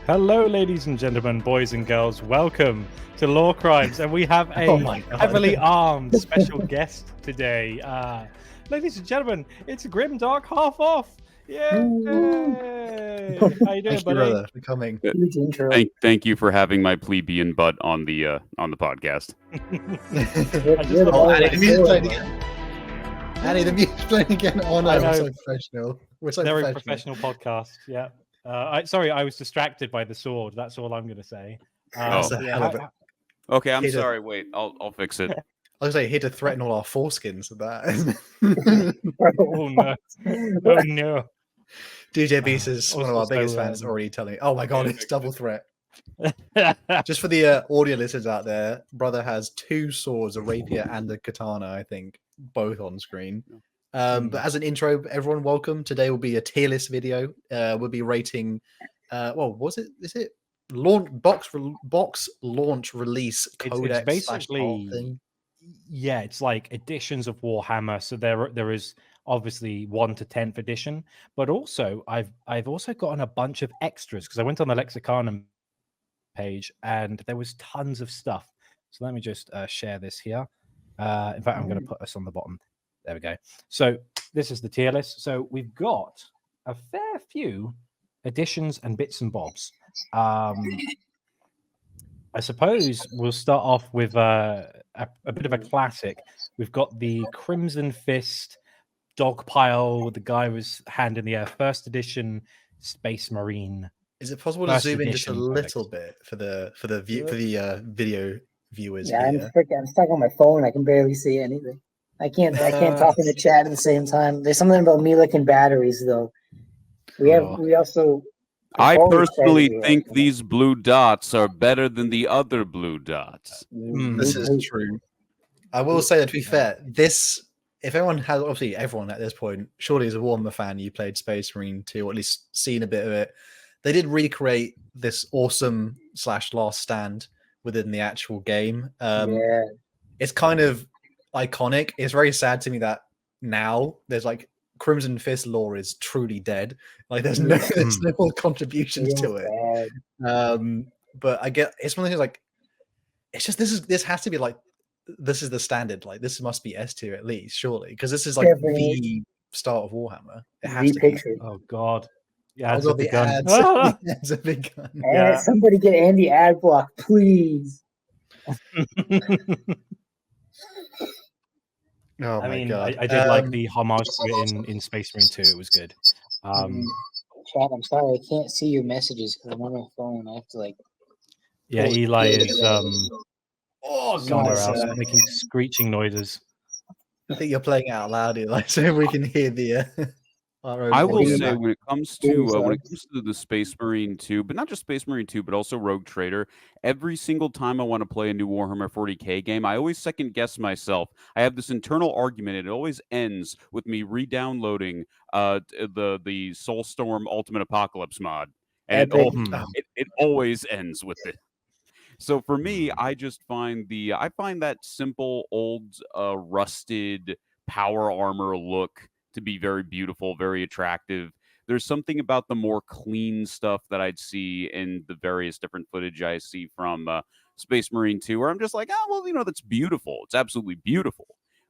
Hello, ladies and gentlemen, boys and girls. Welcome to Lorecrimes, and we have a heavily armed special guest today. Ladies and gentlemen, it's Grimdark Half Off. Yay! How you doing, Thank buddy? you, brother, for coming. Huge intro. Thank you for having my plebeian butt on the podcast. Annie, the music's playing again. Annie, the music's playing again. Oh no, we're so professional. We're so very professional podcast. Yeah. Sorry, I was distracted by the sword. That's all I'm going to say. Okay, I'm sorry. Wait, I'll fix it. I was like, here to threaten all our foreskins with that. Oh no! Oh no! DJ Beast is one of our biggest fans. Already telling me, oh my god, it's double threat. Just for the audio listeners out there, brother has two swords, a rapier and a katana. I think both on screen. But as an intro, everyone, welcome. Today will be a tier list video. We'll be rating. Is it box launch release codex? It's basically thing? Yeah, it's like editions of Warhammer. So there is obviously 1 to 10th edition, but also I've also gotten a bunch of extras because I went on the Lexicanum page and there was tons of stuff. So let me just share this here. In fact, I'm going to put us on the bottom. There we go. So this is the tier list. So we've got a fair few additions and bits and bobs. I suppose we'll start off with a bit of a classic. We've got the Crimson Fist dogpile with the guy with his hand in the air, first edition Space Marine. Is it possible to zoom in just a little bit for the video viewers? Yeah, I'm stuck on my phone. I can barely see anything. I can't talk in the chat at the same time. There's something about me licking batteries though. I personally think these blue dots are better than the other blue dots. This is true. I will say that, to be fair, if everyone at this point, surely as a Warhammer fan, you played Space Marine 2, or at least seen a bit of it. They did recreate this awesome / Last Stand within the actual game. It's kind of iconic. It's very sad to me that now there's like Crimson Fist lore is truly dead. Like there's no more contributions to it. But I get it's one of the things like it's just this has to be like this is the standard. Like this must be S tier at least, surely, because this is like the start of Warhammer. It has to be. Oh god. Yeah, it's a big gun. It's a big gun. Yeah. Somebody get Andy ad block, please. Oh my god! I did like the homage to it in Space Marine 2. It was good. Chat, I'm sorry, I can't see your messages because I'm on my phone. I have to like. Yeah, Eli is somewhere else making screeching noises. I think you're playing out loud, Eli, so we can hear the. I will say when it comes to the Space Marine 2, but not just Space Marine 2, but also Rogue Trader, every single time I want to play a new Warhammer 40k game, I always second guess myself. I have this internal argument, and it always ends with me re-downloading the Soulstorm Ultimate Apocalypse mod, and it always ends with it. So for me, I just find that simple old rusted power armor look to be very beautiful, very attractive. There's something about the more clean stuff that I'd see in the various different footage I see from Space Marine 2, where I'm just like, that's beautiful. It's absolutely beautiful.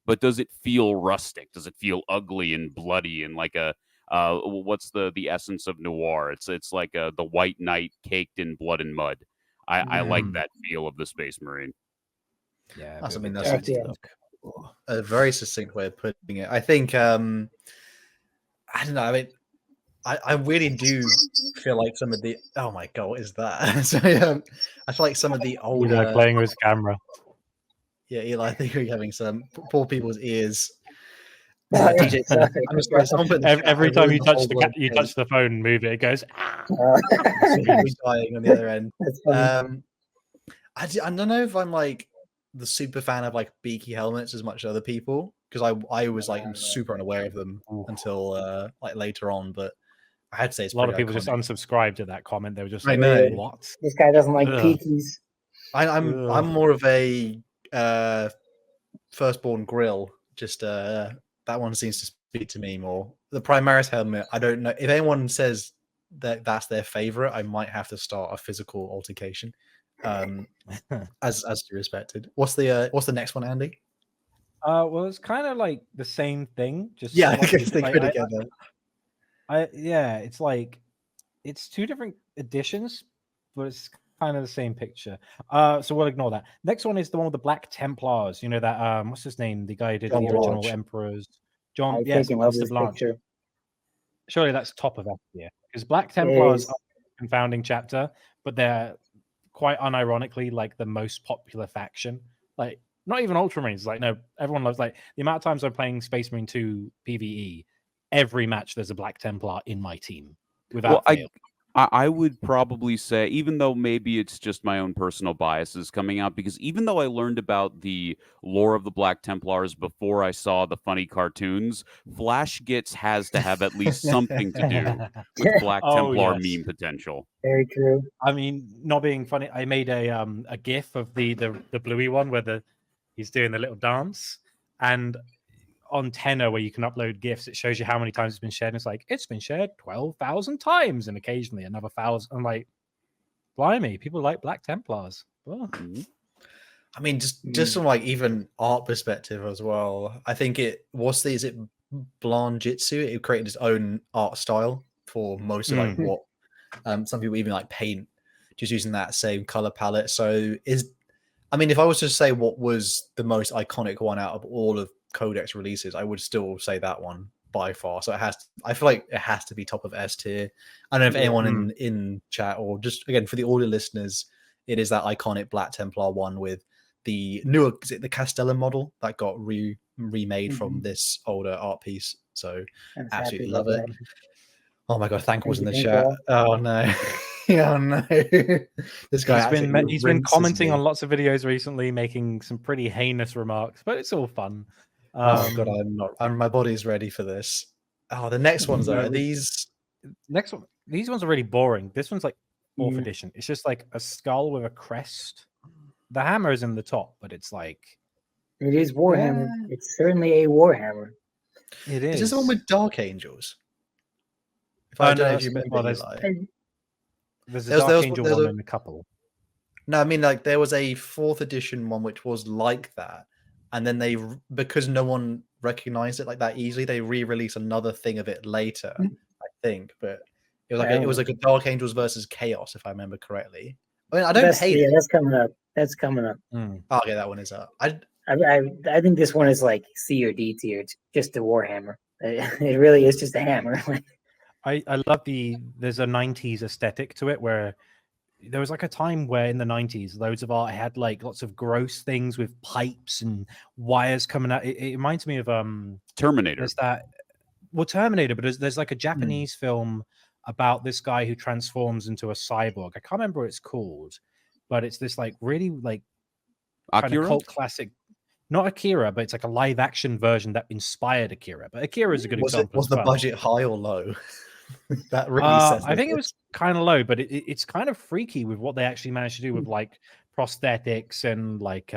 But does it feel rustic? Does it feel ugly and bloody and like a what's the essence of noir? It's like the White Knight caked in blood and mud. I like that feel of the Space Marine. Yeah, that's a very succinct way of putting it. I think I don't know. I mean, I really do feel like some of the oh my god, what is that? So I feel like some of the older Eli playing with his camera. Yeah, Eli, I think we're having some poor people's ears. DJ, I'm sorry, every time you touch the phone, and move it, it goes. Dying on the other end. I don't know if I'm like the super fan of like beaky helmets as much as other people, because I was like super unaware of them until like later on, but I had to say it's a lot of people just unsubscribed to that comment. They were just like, what? This guy doesn't like peakies. I'm more of a Firstborn grill. Just that one seems to speak to me more. The Primaris helmet, I don't know if anyone says that's their favorite, I might have to start a physical altercation. As to be respected. What's the next one, Andy? Well, it's kind of like the same thing. Just Yeah, I slightly guess they like, go together. yeah, it's like it's two different editions, but it's kind of the same picture. So we'll ignore that. Next one is the one with the Black Templars. You know that what's his name? The guy who did John the original Blanche. Emperors. John, I yes, freaking love Mr. this Blanche. picture. Surely that's top of F tier because Black It Templars is. are a confounding chapter, but they're quite unironically like the most popular faction. Like not even Ultramarines. Like no, everyone loves like the amount of times I'm playing Space Marine 2 PvE. Every match there's a Black Templar in my team without fail. I would probably say, even though maybe it's just my own personal biases coming out, because even though I learned about the lore of the Black Templars before I saw the funny cartoons, Flash Gitz has to have at least something to do with Black Oh, Templar yes. meme potential. Very true. I mean, not being funny, I made a GIF of the bluey one where he's doing the little dance, and on Tenor where you can upload GIFs, it shows you how many times it's been shared. And it's like it's been shared 12,000 times, and occasionally another 1,000. I'm like, blimey, people like Black Templars. Oh. I mean, just from like even art perspective as well. I think is it Blanjitsu? It created its own art style for most of like what some people even like paint, just using that same color palette. So I mean, if I was to say what was the most iconic one out of all of Codex releases, I would still say that one by far. So I feel like it has to be top of S tier. I don't know if anyone in chat or just again for the audio listeners, it is that iconic Black Templar one with the newer, is it the Castellan model that got remade from this older art piece. So absolutely love it. Oh my god, Thank was in the chat. Oh no. Oh no. This guy he's been commenting on lots of videos recently, making some pretty heinous remarks, but it's all fun. Oh god, my body's ready for this. Oh, the next ones though, these ones are really boring. This one's like 4th edition. It's just like a skull with a crest. The hammer is in the top, but it's like it is Warhammer. It's certainly a Warhammer. It is. Is this the one with Dark Angels? If I don't know if you remember, there's a Dark Angel one and a couple. No, I mean like there was a 4th edition one which was like that, and then because no one recognized it like that easily, they re-released another thing of it later, I think. But it was like a Dark Angels versus Chaos, if I remember correctly. I mean, I don't hate it. That's coming up. That's coming up. Oh, okay, that one is up. I think this one is like C or D tier. It's just a Warhammer. It really is just a hammer. I love there's a 90s aesthetic to it where there was like a time where in the 90s loads of art had like lots of gross things with pipes and wires coming out. It reminds me of Terminator. There's that Terminator, but there's like a Japanese film about this guy who transforms into a cyborg. I can't remember what it's called, but it's this like really like kind of cult classic. Not Akira, but it's like a live action version that inspired Akira. But Akira is a good example. Was the budget high or low? That really says I think it was kind of low, but it's kind of freaky with what they actually managed to do with like prosthetics and like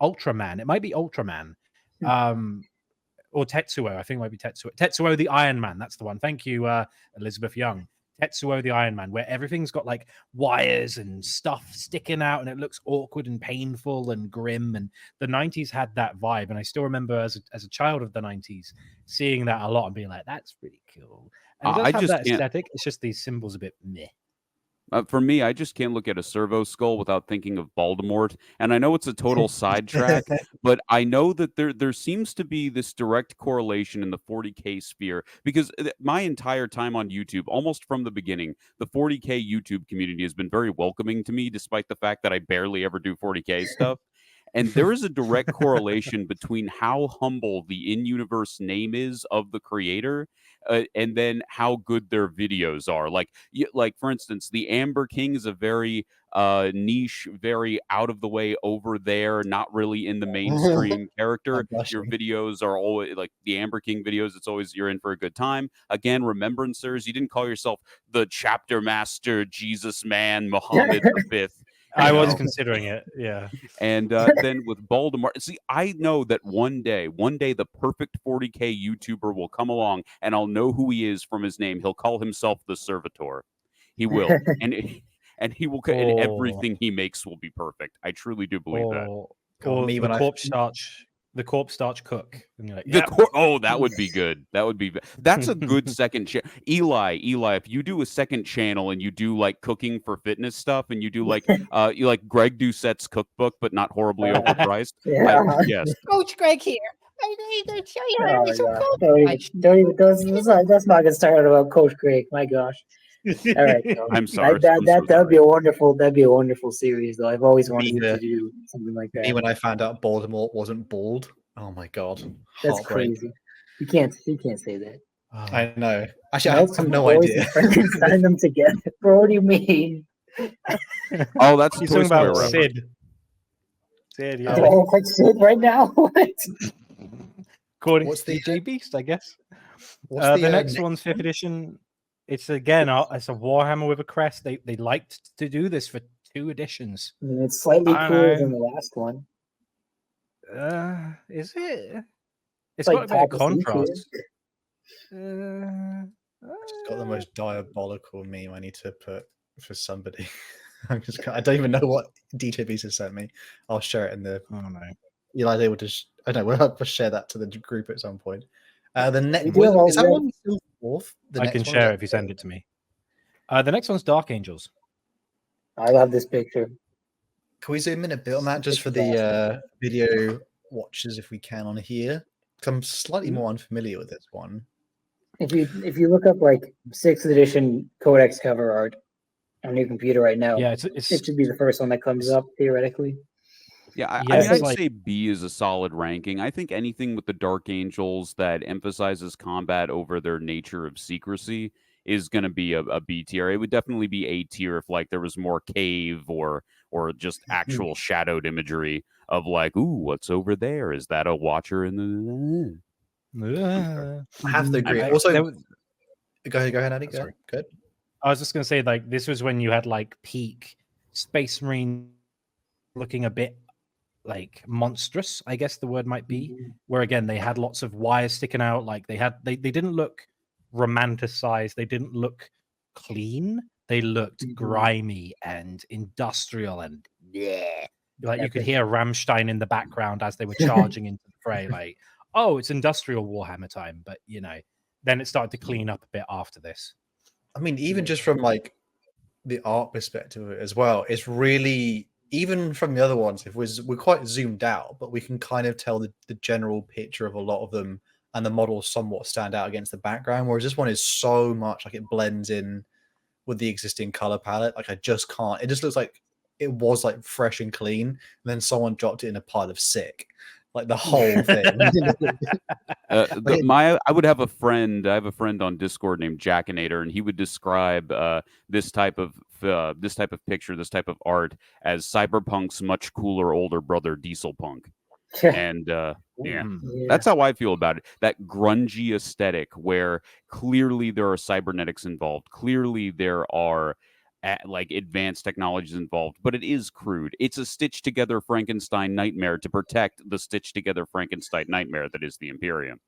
Ultraman. It might be Ultraman. Or Tetsuo. I think it might be Tetsuo. Tetsuo the Iron Man. That's the one. Thank you, Elizabeth Young. Tetsuo the Iron Man, where everything's got like wires and stuff sticking out and it looks awkward and painful and grim. And the 90s had that vibe. And I still remember as a child of the 90s seeing that a lot and being like, that's pretty cool. And it does have that aesthetic. It's just these symbols a bit meh. For me, I just can't look at a servo skull without thinking of Voldemort. And I know it's a total sidetrack, but I know that there seems to be this direct correlation in the 40K sphere, because my entire time on YouTube, almost from the beginning, the 40K YouTube community has been very welcoming to me, despite the fact that I barely ever do 40K stuff. And there is a direct correlation between how humble the in-universe name is of the creator and then how good their videos are. Like for instance, the Amber King is a very niche, very out of the way over there, not really in the mainstream character. Your videos are always like the Amber King videos. It's always you're in for a good time. Again, Remembrancers. You didn't call yourself the Chapter Master, Jesus Man, Muhammad V. I was know. considering it. Yeah. And then with Baltimore, see, I know that one day, the perfect 40K YouTuber will come along, and I'll know who he is from his name. He'll call himself the Servitor. He will, and he will, and Oh. everything he makes will be perfect. I truly do believe that. Or me the when I- corpse starch cook. And you're like, The "Yep." oh, that would be good. That would be that's a good second channel. Eli, if you do a second channel and you do like cooking for fitness stuff, and you do like you like Greg Doucette's cookbook, but not horribly overpriced. Yeah. Yes. Coach Greg here. I'm going to show you how to Oh, make some God. coach. Don't even, let's not get started about Coach Greg. My gosh. All right. So I'm sorry. That'd be a wonderful series, though. I've always wanted Me, to do something like that. Me when I found out Baltimore wasn't bald. Oh my god, That's heartbreak. crazy. You can't say that. I know. Actually, I Melt have some no toys idea. and Frankenstein them together. Bro, what do you mean? Oh, that's He's Toy talking Square about reference. Sid. Sid, yeah. Do I look like Sid right now? What? According What's to the- DJ Beast, I guess. What's The next one's 5th one? edition. It's again, it's a Warhammer with a crest. They liked to do this for 2 editions. I mean, it's slightly I cooler know. than the last one. Is it? It's Like got a bit of top of C tier. contrast. It's got the most diabolical meme I need to put for somebody. I don't even know what DJ Beast has sent me. I'll share it in the. Oh no. Eli's able to. I don't know. We'll share that to the group at some point. The next We do have is that all- one still 4th? The I next can one, share is it if you send it to me. The next one's Dark Angels. I love this picture. Can we zoom in a bit on that just for the video watchers if we can on here? 'Cause I'm slightly more unfamiliar with this one. If you look up like 6th edition Codex cover art on your computer right now, Yeah, it should be the first one that comes up theoretically. Yeah, I Yeah, mean, it's I'd like- say B is a solid ranking. I think anything with the Dark Angels that emphasizes combat over their nature of secrecy is going to be a B tier. It would definitely be A tier if like there was more cave or just actual shadowed imagery of like, ooh, what's over there? Is that a watcher in the? I have to agree. I- Also, there was- go ahead, Andy. Go Sorry. Good. I was just gonna say, like, this was when you had like peak Space Marine looking a bit like monstrous, I guess the word might be, where again they had lots of wires sticking out, like they didn't look romanticized, they didn't look clean, they looked grimy and industrial and yeah. Like you could hear Rammstein in the background as they were charging into the fray, like, oh, it's industrial Warhammer time, but you know, then it started to clean up a bit after this. I mean, even just from like the art perspective of it as well, it's really, even from the other ones, if we're quite zoomed out, but we can kind of tell the general picture of a lot of them, and the models somewhat stand out against the background. Whereas this one is so much like it blends in with the existing color palette. Like I just can't. It just looks like it was like fresh and clean, and then someone dropped it in a pile of sick. Like the whole thing. I would have a friend. I have a friend on Discord named Jackinator, and he would describe this type of picture, this type of art, as Cyberpunk's much cooler older brother, Diesel Punk. And yeah, that's how I feel about it. That grungy aesthetic, where clearly there are cybernetics involved. Clearly there are like advanced technologies involved, but it is crude. It's a stitched together Frankenstein nightmare to protect the stitched together Frankenstein nightmare that is the Imperium.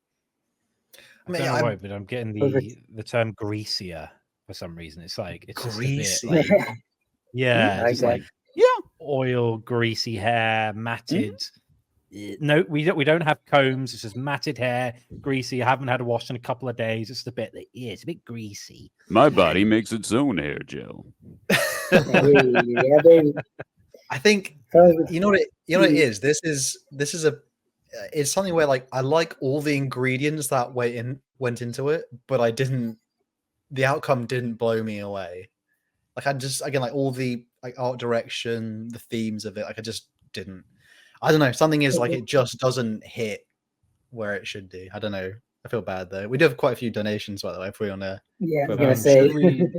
I don't know why, but I'm getting the term greasier for some reason. It's like it's Greasy. just a bit like, yeah, I just get- like oil, greasy hair, matted. No, we don't have combs. It's just matted hair, greasy. I haven't had a wash in a couple of days. It's a bit, it's a bit greasy. My body makes its own hair gel. Yeah, baby. I think you know what it is. This is it's something where like I like all the ingredients that went into it, but I didn't. The outcome didn't blow me away. Like I just again like all the like art direction, the themes of it. Like I just didn't. I don't know. Something is like it just doesn't hit where it should do. I don't know. I feel bad though. We do have quite a few donations, by the way. If we're on a Yeah, I was Um, gonna say.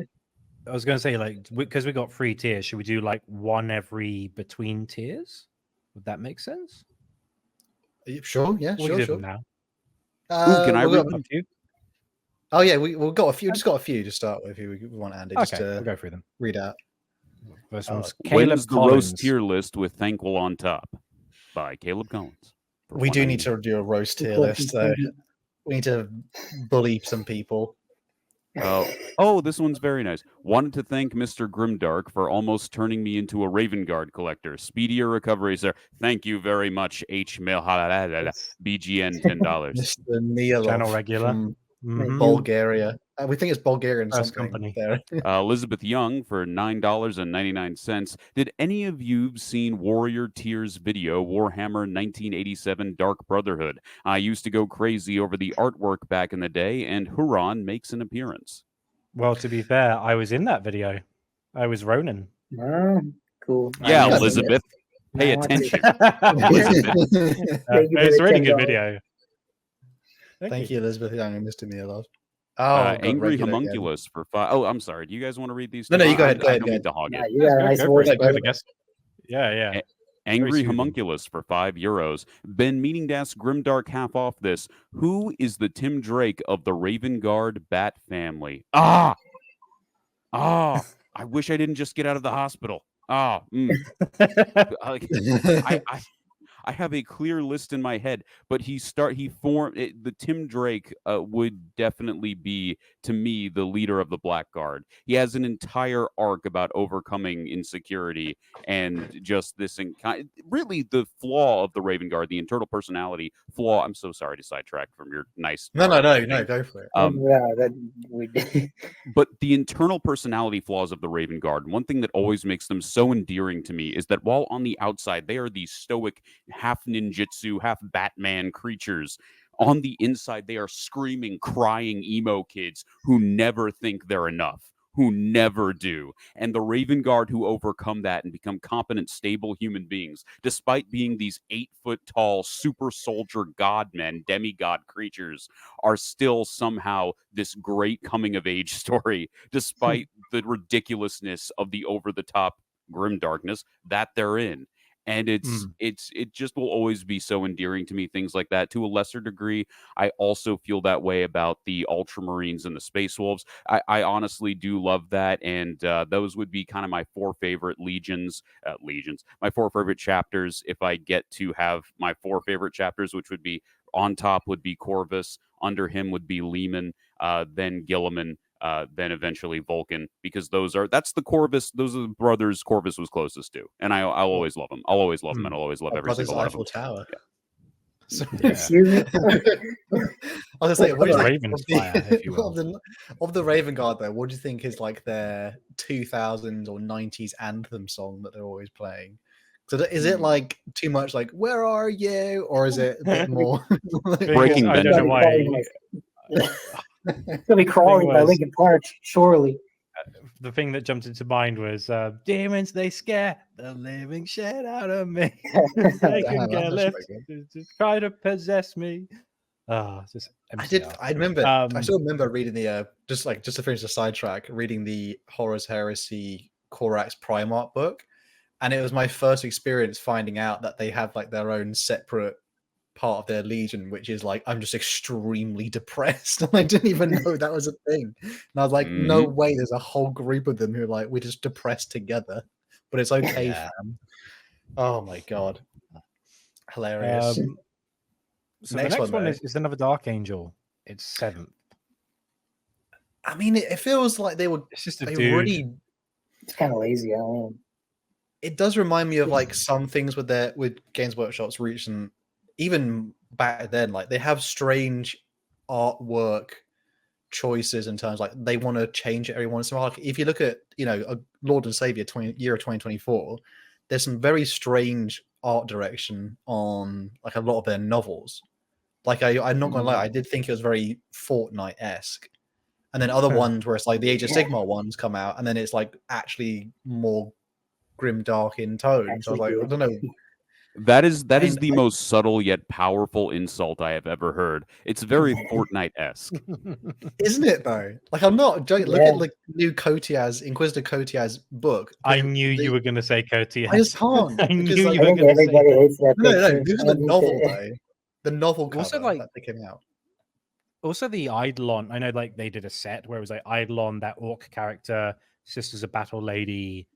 I was gonna say, like, because we got 3 tiers, should we do like one every between tiers? Would that make sense? Sure, yeah, We'll sure, do sure. them now. Can I we'll read go- Up to you. Oh yeah, we've got a few. Just got a few to start with. We want Andy just Okay, we'll to go through them. read out. First Oh, one's Caleb When's the Collins. roast tier list with Thankful on top by Caleb Collins? for We do need 199. to do a roast tier Good list, though. question. We need to bully some people. Oh, this one's very nice. Wanted to thank Mr. Grimdark for almost turning me into a Raven Guard collector. Speedier recovery, sir. Thank you very much, BGN $10. Mr. Neilov Channel regular. from Mhm. Bulgaria. We think it's Bulgarian First something. company. There. Elizabeth Young for $9.99. Did any of you seen Warrior Tears video, Warhammer 1987 Dark Brotherhood? I used to go crazy over the artwork back in the day, and Huron makes an appearance. Well, to be fair, I was in that video. I was Ronan. Oh, cool. Yeah, Yeah. Elizabeth, pay Now I see. attention. Elizabeth. Thank you for It's the a really good $10. video. Thank you, Elizabeth Young and Mr. Neilov. God, Angry regular again. Homunculus for 5. Oh, I'm sorry. Do you guys want to read these? No, two? no, you go ahead, go I ahead, don't go mean ahead. to hog Yeah, it. you got a nice Go for voice. it. Go I guess. Yeah. Angry Very soothing. Homunculus for €5. Been meaning to ask Grimdark half off this. Who is the Tim Drake of the Raven Guard Bat family? I wish I didn't just get out of the hospital. Like, I have a clear list in my head, but the Tim Drake would definitely be, to me, the leader of the Black Guard. He has an entire arc about overcoming insecurity and just this really the flaw of the Raven Guard, the internal personality flaw. I'm so sorry to sidetrack from your nice No, arc go editing. for it. Yeah, that we did. But the internal personality flaws of the Raven Guard, one thing that always makes them so endearing to me is that while on the outside they are these stoic, half ninjutsu, half Batman creatures, on the inside they are screaming, crying emo kids who never think they're enough, who never do. And the Raven Guard who overcome that and become competent, stable human beings, despite being these 8-foot tall super soldier godmen, demigod creatures, are still somehow this great coming of age story, despite the ridiculousness of the over the top grim darkness that they're in. And it just will always be so endearing to me, things like that. To a lesser degree, I also feel that way about the Ultramarines and the Space Wolves. I honestly do love that, and those would be kind of my 4 favorite legions, my 4 favorite chapters. If I get to have my 4 favorite chapters, which would be on top would be Corvus, under him would be Lehman, then Gilliman, then eventually Vulcan, because that's the Corvus. Those are the brothers Corvus was closest to, and I'll always love them. I'll always love them, and I'll always love every Brothers single one of them. Eiffel Tower. Yeah. So, Excuse me? I was gonna say, what do you think Raven's fire, if you will. of the Raven Guard, though? What do you think is like their 2000s or 90s anthem song that they're always playing? So is it like too much like "Where are you," or is it a bit more Breaking I don't know Benjamin. why. It's gonna be crawling by was- Linkin Park, surely. The thing that jumped into mind was demons, they scare the living shit out of me. They can Damn, get that's left very to try to possess me. Just MCR. I remember. I Um, still remember reading the just to finish the sidetrack, reading the Horus Heresy Corax Primarch book, and it was my first experience finding out that they have like their own separate part of their legion, which is like I'm just extremely depressed. I didn't even know that was a thing, and I was like, no way, there's a whole group of them who are like we're just depressed together, but it's okay, Yeah. fam. Oh my god, hilarious. So the next one though. is another Dark Angel. It's 7th. I mean, it feels like It's just a they dude. really. It's kind of lazy. I don't know. It does remind me of like some things with Games Workshop's roots, and even back then, like they have strange artwork choices in terms like they want to change it every once in a while. Like, if you look at a Lord and Savior year of 2024, there's some very strange art direction on like a lot of their novels. Like I'm not gonna lie, I did think it was very Fortnite-esque. And then other ones where it's like the Age of Sigmar ones come out, and then it's like actually more grim dark in tone. So I was like, I don't know. That is the most subtle yet powerful insult I have ever heard. It's very Fortnite-esque. Isn't it though? Like I'm not joking. Look at like new Inquisitor Kotias book. I knew you were going to say Kotias. I just can't. I knew because, you like, I were think going to say everybody that. hates that No, picture. this is the novel though. The novel cover Also, like- that they came out. Also, the Eidolon. I know, like they did a set where it was like Eidolon, that orc character, Sisters of Battle Lady,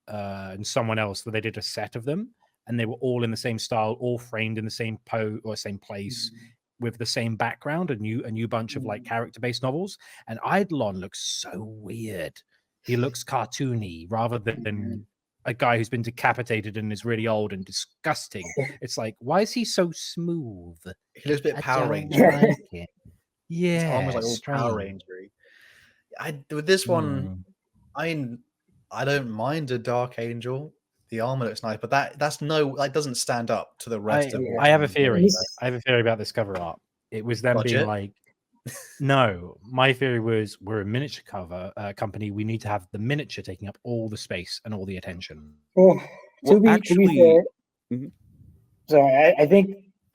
and someone else where they did a set of them, and they were all in the same style, all framed in the same or same place with the same background, a new bunch of like character-based novels. And Eidolon looks so weird. He looks cartoony rather than a guy who's been decapitated and is really old and disgusting. It's like, why is he so smooth? He looks a bit I Power don't Ranger. like it. His arm Yeah, was like all Power strange. Rangery. With this one, I don't mind a Dark Angel. The armor looks nice, but that doesn't stand up to the rest of I have a Warhammer. theory. I have a theory about this cover art. It was them being Budget? like, no, my theory was we're a miniature cover company. We need to have the miniature taking up all the space and all the attention. Well, to be fair, Mhm. sorry,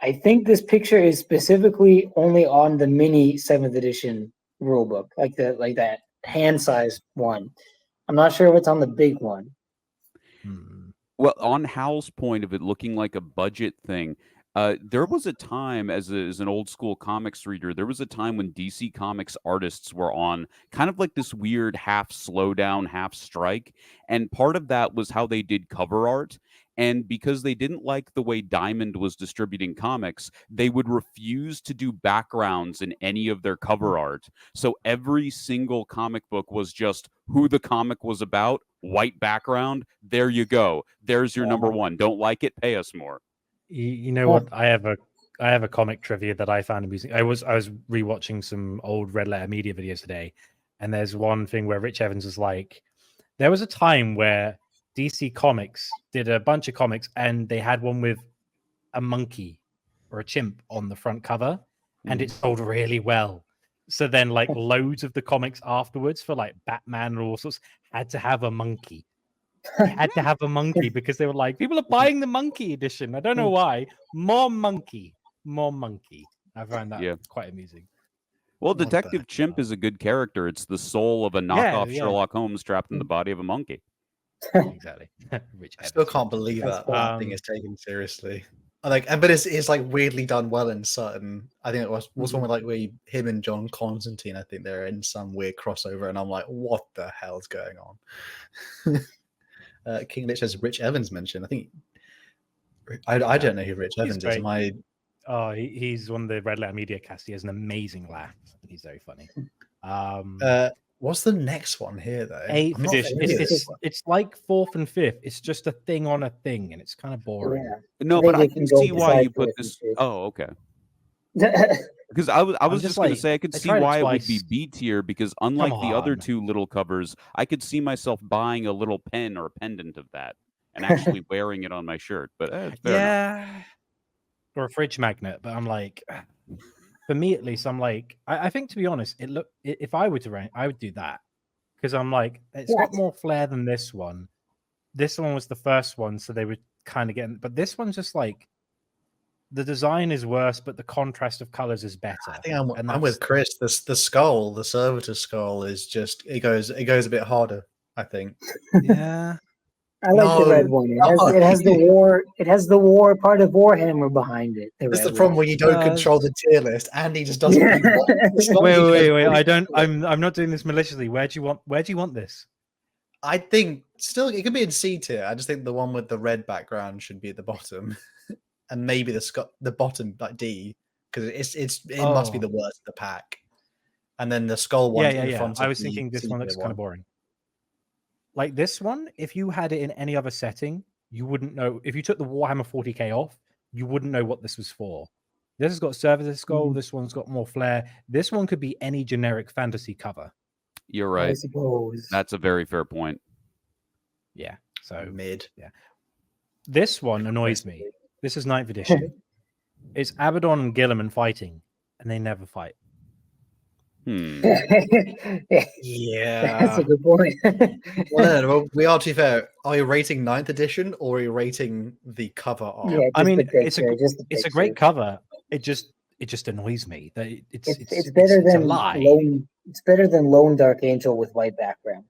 I think this picture is specifically only on the mini 7th edition rulebook, like that hand size one. I'm not sure if it's on the big one. Well, on Hal's point of it looking like a budget thing, there was a time as an old school comics reader, there was a time when DC Comics artists were on kind of like this weird half slowdown, half strike. And part of that was how they did cover art. And because they didn't like the way Diamond was distributing comics, they would refuse to do backgrounds in any of their cover art. So every single comic book was just who the comic was about, white background. There you go. There's your number one. Don't like it? Pay us more. You know what? I have a comic trivia that I found amusing. I was rewatching some old Red Letter Media videos today, and there's one thing where Rich Evans is like, there was a time where DC Comics did a bunch of comics, and they had one with a monkey or a chimp on the front cover, and it sold really well. So then, like, loads of the comics afterwards for like Batman and all sorts had to have a monkey. They had to have a monkey because they were like, people are buying the monkey edition. I don't know why. More monkey. I find that quite amusing. Well, Detective Chimp is a good character. It's the soul of a knockoff Sherlock Holmes trapped in the body of a monkey. Exactly. I still can't believe that thing is taken seriously. But it's like weirdly done well in certain. I think it was one with like him and John Constantine. I think they're in some weird crossover, and I'm like, what the hell's going on? King Lich has Rich Evans mentioned. I think I don't know who Rich Evans is. He's one of the Red Letter Media cast. He has an amazing laugh. He's very funny. What's the next one here though? 8th edition. It's like 4th and 5th. It's just a thing on a thing, and it's kind of boring. Yeah. No, but I can see why you put this. Oh, okay. Because I was just going to say I could see why it would be B tier, because unlike the other two little covers, I could see myself buying a little pen or a pendant of that and actually wearing it on my shirt. But fair enough. Or a fridge magnet. But I'm like, for me at least, I'm like, I think to be honest, if I were to rank, I would do that, because I'm like, it's got more flair than this one. This one was the first one, so they were kind of getting, but this one's just like, the design is worse, but the contrast of colors is better. I think I'm with Chris. The skull, the servitor skull, is just it goes a bit harder, I think. Yeah. I like the red one. It has the war. It has the war part of Warhammer behind it. That's the problem when you don't control the tier list, and he just doesn't. Wait! I don't. I'm not doing this maliciously. Where do you want this? I think still it could be in C tier. I just think the one with the red background should be at the bottom, and maybe the bottom like D, because it must be the worst of the pack. And then the skull one. Yeah. I was thinking this one looks kind of boring. Like this one, if you had it in any other setting, you wouldn't know. If you took the Warhammer 40k off, you wouldn't know what this was for. This has got servitor skull. This one's got more flair. This one could be any generic fantasy cover. You're right. I suppose. That's a very fair point. Yeah. So mid. Yeah. This one annoys me. This is 9th edition. It's Abaddon and Gilliman fighting, and they never fight. Yeah, that's a good point. Well, we are, to be fair, are you rating 9th edition or are you rating the cover art? Yeah, I mean, it's a great cover. It just annoys me that it's better than Lone. It's better than Lone Dark Angel with white background.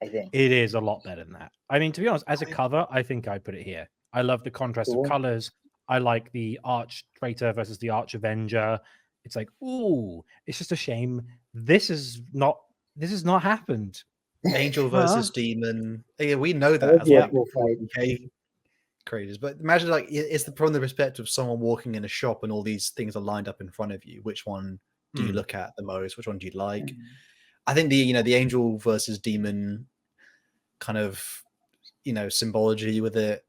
I think it is a lot better than that. I mean, to be honest, as a cover, I think I put it here. I love the contrast of colors. I like the Arch Traitor versus the Arch Avenger. It's like, ooh, it's just a shame. This has not happened. Angel versus Demon. Yeah, we know That that would as be a like cool fight. 40K creators. But imagine like it's from the perspective of someone walking in a shop and all these things are lined up in front of you. Which one do you look at the most? Which one do you like? I think the Angel versus Demon kind of symbology with it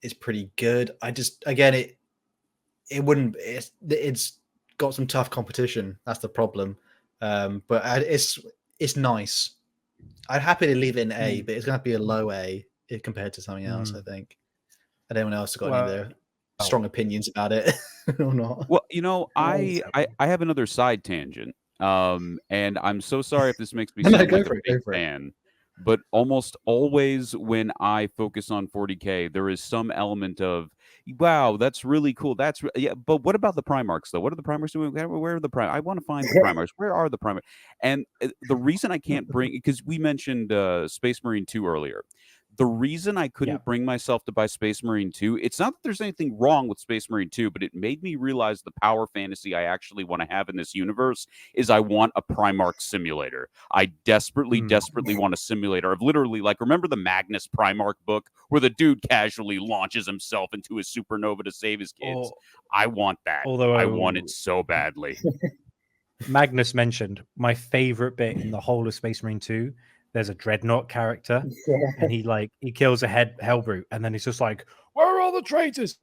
is pretty good. I just again it wouldn't it's got some tough competition. That's the problem. But it's nice. I'd happily leave it in A, but it's gonna have to be a low A compared to something else. I think. And anyone else got any other strong opinions about it or not? Well, I have another side tangent. And I'm so sorry if this makes me sound like a big fan, but almost always when I focus on 40K, there is some element of, wow, that's really cool. Yeah, but what about the Primarchs though? What are the Primarchs doing? Where are the Primarchs? I want to find the Primarchs. Where are the Primarchs? And the reason I can't bring, because we mentioned Space Marine 2 earlier. The reason I couldn't bring myself to buy Space Marine 2, it's not that there's anything wrong with Space Marine 2, but it made me realize the power fantasy I actually want to have in this universe is I want a Primarch simulator. I desperately want a simulator of literally, like, remember the Magnus Primarch book where the dude casually launches himself into a supernova to save his kids? I want that. I want it so badly. Magnus mentioned my favorite bit in the whole of Space Marine 2. There's a Dreadnought character, and he kills a Hellbrute, and then he's just like, "Where are all the traitors?"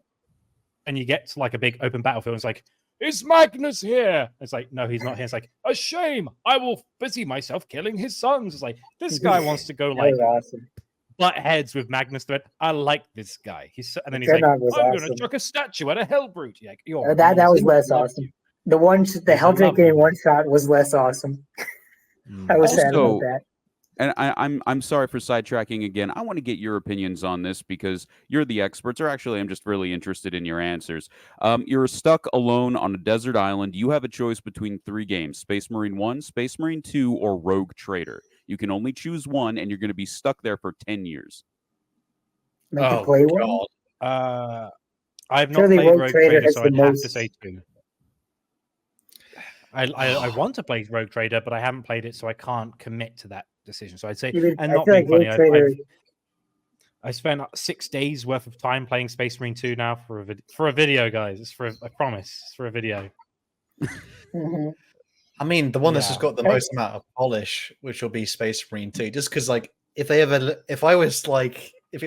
And you get to like a big open battlefield. And it's like, "Is Magnus here?" It's like, "No, he's not here." It's like, "A shame. I will busy myself killing his sons." It's like this guy wants to go like butt heads with Magnus. I like this guy. And then he's like, "I'm going to chuck a statue at a Hellbrute." You're like, that was less awesome. The Helldrake getting one shot was less awesome. I was sad about that. And I'm sorry for sidetracking again. I want to get your opinions on this because you're the experts, or actually I'm just really interested in your answers. You're stuck alone on a desert island. You have a choice between 3 games: Space Marine 1, Space Marine 2, or Rogue Trader. You can only choose one, and you're going to be stuck there for 10 years. Make you play one? I've not played Rogue Trader, so I'd have to say 2. I want to play Rogue Trader, but I haven't played it, so I can't commit to that decision. So I'd say, and not being funny, I spent 6 days worth of time playing Space Marine 2 now for a video, guys. It's I promise, it's for a video. I mean, the one that's just got the most amount of polish, which will be Space Marine 2, just because like if it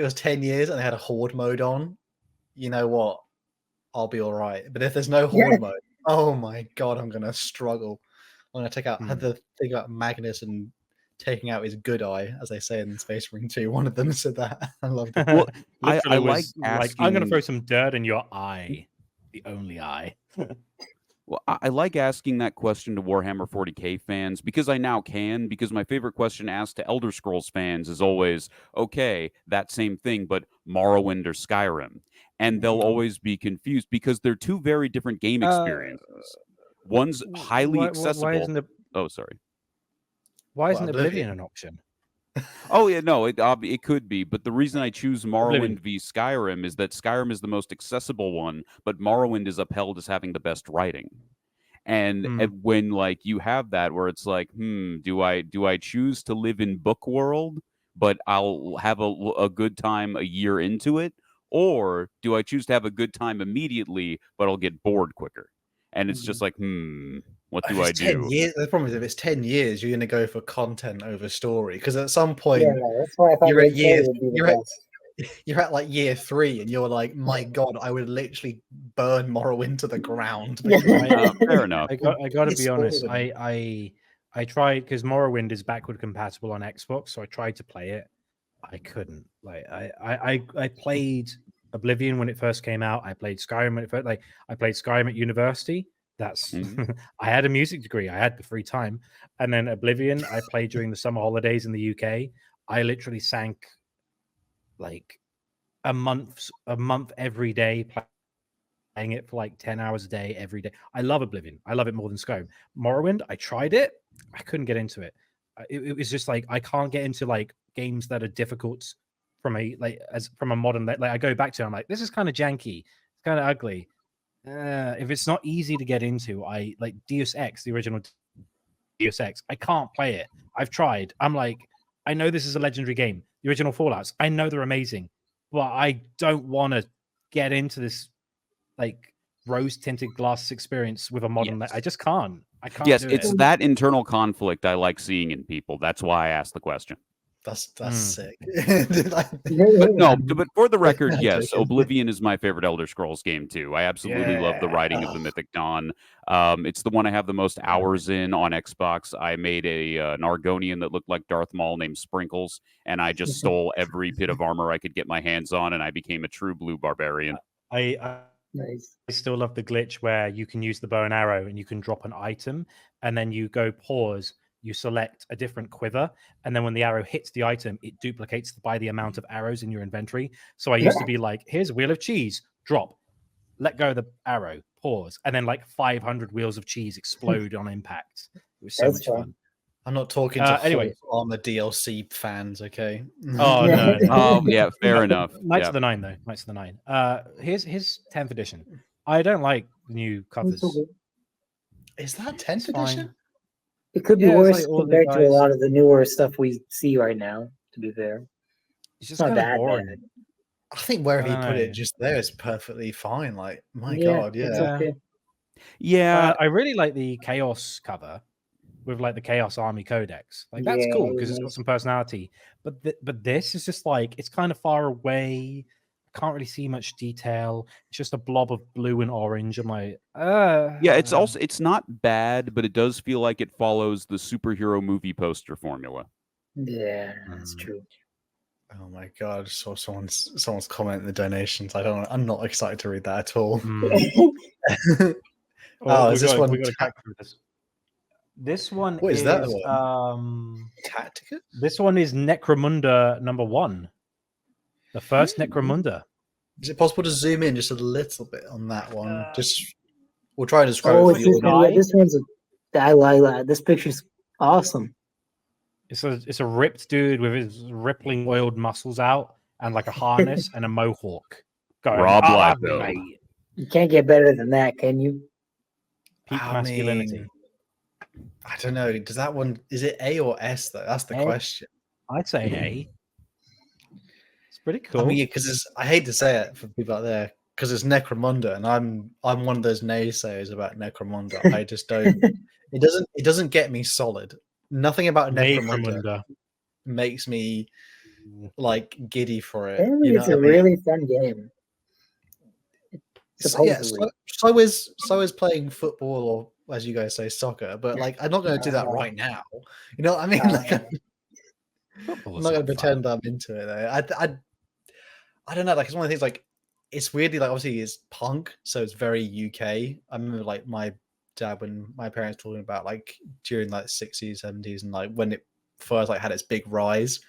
was 10 years and they had a horde mode on, you know what? I'll be all right. But if there's no horde mode, oh my god, I'm gonna struggle. I'm gonna I had to think about Magnus and taking out his good eye, as they say in Space Marine 2. One of them said that. I loved it. Well, I like I'm gonna throw some dirt in your eye. The only eye. Well, I like asking that question to Warhammer 40K fans because I now can, because my favorite question asked to Elder Scrolls fans is always, okay, that same thing, but Morrowind or Skyrim. And they'll always be confused because they're 2 very different game experiences. One's highly accessible. Oh, sorry. Why isn't Oblivion an option? Oh, yeah, no, it could be. But the reason I choose Morrowind v Skyrim is that Skyrim is the most accessible one, but Morrowind is upheld as having the best writing. And when like you have that where it's like, do I choose to live in book world, but I'll have a good time a year into it? Or do I choose to have a good time immediately, but I'll get bored quicker? And it's just like, what do I do? 10 years, the problem is if it's 10 years, you're going to go for content over story. Because at some point, that's why I thought you're at like year 3, and you're like, my god, I would literally burn Morrowind to the ground. Fair enough. I got to be honest. I tried, because Morrowind is backward compatible on Xbox, so I tried to play it. I couldn't. Like I played Oblivion when it first came out. I played Skyrim when it first, I played Skyrim at university. That's I had a music degree. I had the free time. And then Oblivion, I played during the summer holidays in the UK. I literally sank like a month every day playing it for like 10 hours a day every day. I love Oblivion. I love it more than Skyrim. Morrowind, I tried it. I couldn't get into it. It was just like I can't get into like games that are difficult from a modern, like I go back to, I'm like, this is kind of janky, it's kind of ugly. If it's not easy to get into, I like Deus Ex, the original Deus Ex. I can't play it. I've tried. I'm like, I know this is a legendary game. The original Fallouts, I know they're amazing, but I don't want to get into this like rose-tinted glass experience with a modern. Yes. I just can't. I can't. Yes, do it's it. that internal conflict I like seeing in people. That's why I asked the question. That's sick. But no, but for the record, I'm yes, joking. Oblivion is my favorite Elder Scrolls game too. I absolutely love the writing of the Mythic Dawn. It's the one I have the most hours in on Xbox. I made an Argonian that looked like Darth Maul named Sprinkles, and I just stole every bit of armor I could get my hands on, and I became a true blue barbarian. Nice. I still love the glitch where you can use the bow and arrow and you can drop an item and then you go pause, you select a different quiver, and then when the arrow hits the item, it duplicates by the amount of arrows in your inventory. So I used to be like, here's a wheel of cheese, drop, let go of the arrow, pause, and then like 500 wheels of cheese explode on impact. It was so much fun. I'm not talking to anyway. Armor DLC fans, okay? Oh no. Oh yeah, fair enough. Knights of the Nine though. Knights of the Nine. Here's 10th edition. I don't like the new covers. Is that 10th It's edition? fine. It could be Yeah, it's worse like all the compared to a guys- lot of the newer stuff we see right now. To be fair, It's just not kind of that boring. bad. I think wherever I you don't put know. it just there is perfectly fine. Like, my Yeah, God, it's yeah. okay. Yeah, I really like the Chaos cover with like the Chaos Army Codex. Like that's Yeah, cool it because was it's got nice. some personality. But this is just like it's kind of far away. I can't really see much detail. It's just a blob of blue and orange. I'm like, yeah. It's not bad, but it does feel like it follows the superhero movie poster formula. Yeah, that's true. Oh my God, I just saw someone's comment in the donations. I'm not excited to read that at all. Oh, is this one we got to crack through this. This one What is is that one? Tactica? This one is Necromunda #1. The first Necromunda. Is it possible to zoom in just a little bit on that one? We'll try and describe Oh, it it's for this the one. audience. Yeah, this one's. I like that. This picture's awesome. It's a ripped dude with his rippling oiled muscles out and like a harness and a mohawk. Going, Rob "Ah, Liefeld." mate." You can't get better than that, can you? Peak I masculinity. mean, I don't know. Does that one? Is it A or S though? That's the A. question. I'd say A. It's pretty cool. I mean, because I hate to say it for people out there, because it's Necromunda, and I'm one of those naysayers about Necromunda. I just don't. It doesn't get me solid. Nothing about Necromunda makes me like giddy for it. Apparently, You know it's what a I mean? really fun game. Yeah, Supposedly. so is playing football, or as you guys say, soccer. But like, I'm not going to do that right now. You know what I mean? Like, I'm not going to pretend I'm into it. Though. I don't know. Like, it's one of the things. Like, it's weirdly like obviously it's punk, so it's very UK. I remember like my dad when my parents talking about like during like 60s, 70s, and like when it first like had its big rise,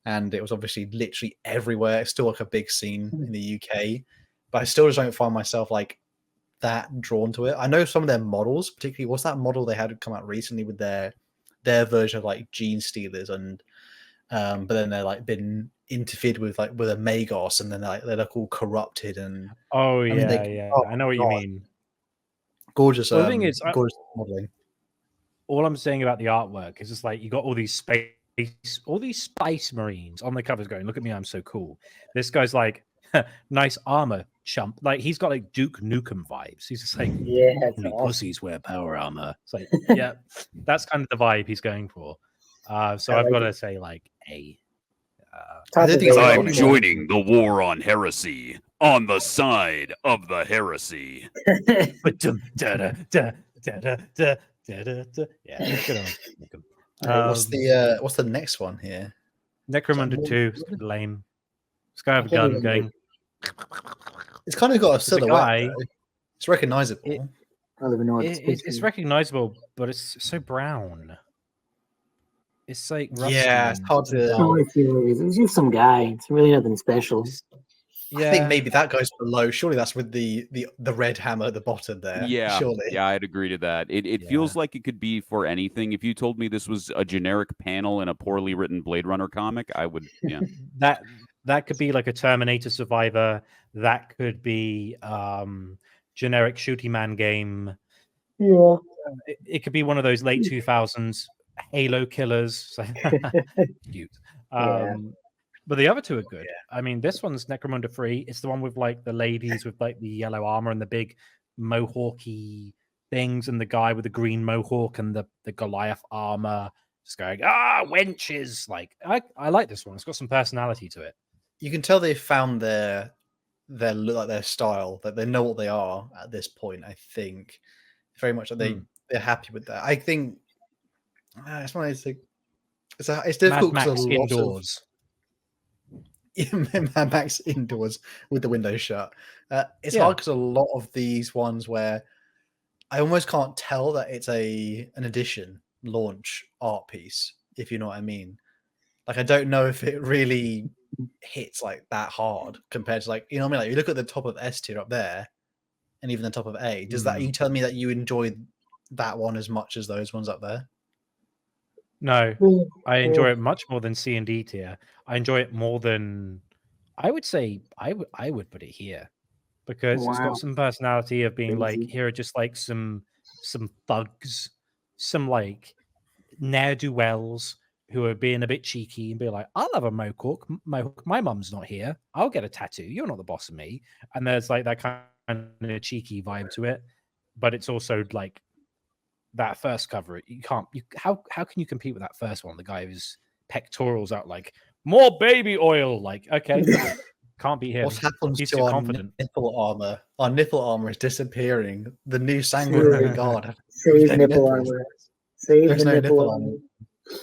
and it was obviously literally everywhere. It's still like a big scene in the UK, but I still just don't find myself like that drawn to it. I know some of their models, particularly what's that model they had come out recently with their version of like Gene Stealers, and but then they're like been interfered with like with a Magos, and then they're like all corrupted and Oh I mean, I know what you mean. Gorgeous. Well, the thing is, gorgeous modeling. All I'm saying about the artwork is just like you got all these space marines on the covers going, look at me, I'm so cool. This guy's like, nice armor, chump. Like he's got like Duke Nukem vibes. He's just like, Yeah, it's only awesome. pussies wear power armor. It's like, yeah, that's kind of the vibe he's going for. So I've got to say like A. I don't think I'm joining the war on heresy on the side of the heresy. Yeah, good on. What's the next one here? Necromunda 2, it's lame. This guy have a gun going. It's kind of got a silhouette. Guy, it's recognizable. I don't even know what it's recognizable, but it's so brown. It's like rusty. Yeah, it's hard to. Oh, it's just some guy. It's really nothing special. I think maybe that goes below. Surely that's with the red hammer at the bottom there. Yeah, surely. Yeah, I'd agree to that. It feels like it could be for anything. If you told me this was a generic panel in a poorly written Blade Runner comic, I would. Yeah, that could be like a Terminator Survivor. That could be generic shooty man game. Yeah, it could be one of those late 2000s Halo killers. So cute. Yeah. But the other two are good. I mean, this one's Necromunda 3. It's the one with like the ladies with like the yellow armor and the big mohawky things, and the guy with the green mohawk and the Goliath armor, just going wenches. Like I like this one. It's got some personality to it. You can tell they found their look, like their style, that they know what they are at this point. I think very much that they're happy with that. I think it's one of those, it's difficult Mad because Max a lot indoors. of Mad Max indoors with the windows shut. It's Yeah. hard because a lot of these ones where I almost can't tell that it's an edition launch art piece, if you know what I mean. Like, I don't know if it really hits like that hard compared to, like, you know what I mean? Like, you look at the top of S tier up there and even the top of A. Does that, you tell me that you enjoyed that one as much as those ones up there? No, I enjoy it much more than C and D tier. I enjoy it more than, I would say I would put it here, because it's Wow. got some personality of being like, Crazy. here are just like some thugs, some like ne'er-do-wells who are being a bit cheeky and be like, I'll have a mohawk. My mum's not here. I'll get a tattoo. You're not the boss of me. And there's like that kind of cheeky vibe to it, but it's also like that first cover. How can you compete with that first one? The guy whose pectorals out like more baby oil. Like, okay, can't beat him. What happens He's to too our confident. nipple armor? Our nipple armor is disappearing. The new sanguinary god. Save Their nipple nipples. armor. Save There's the no nipple nipple armor. armor.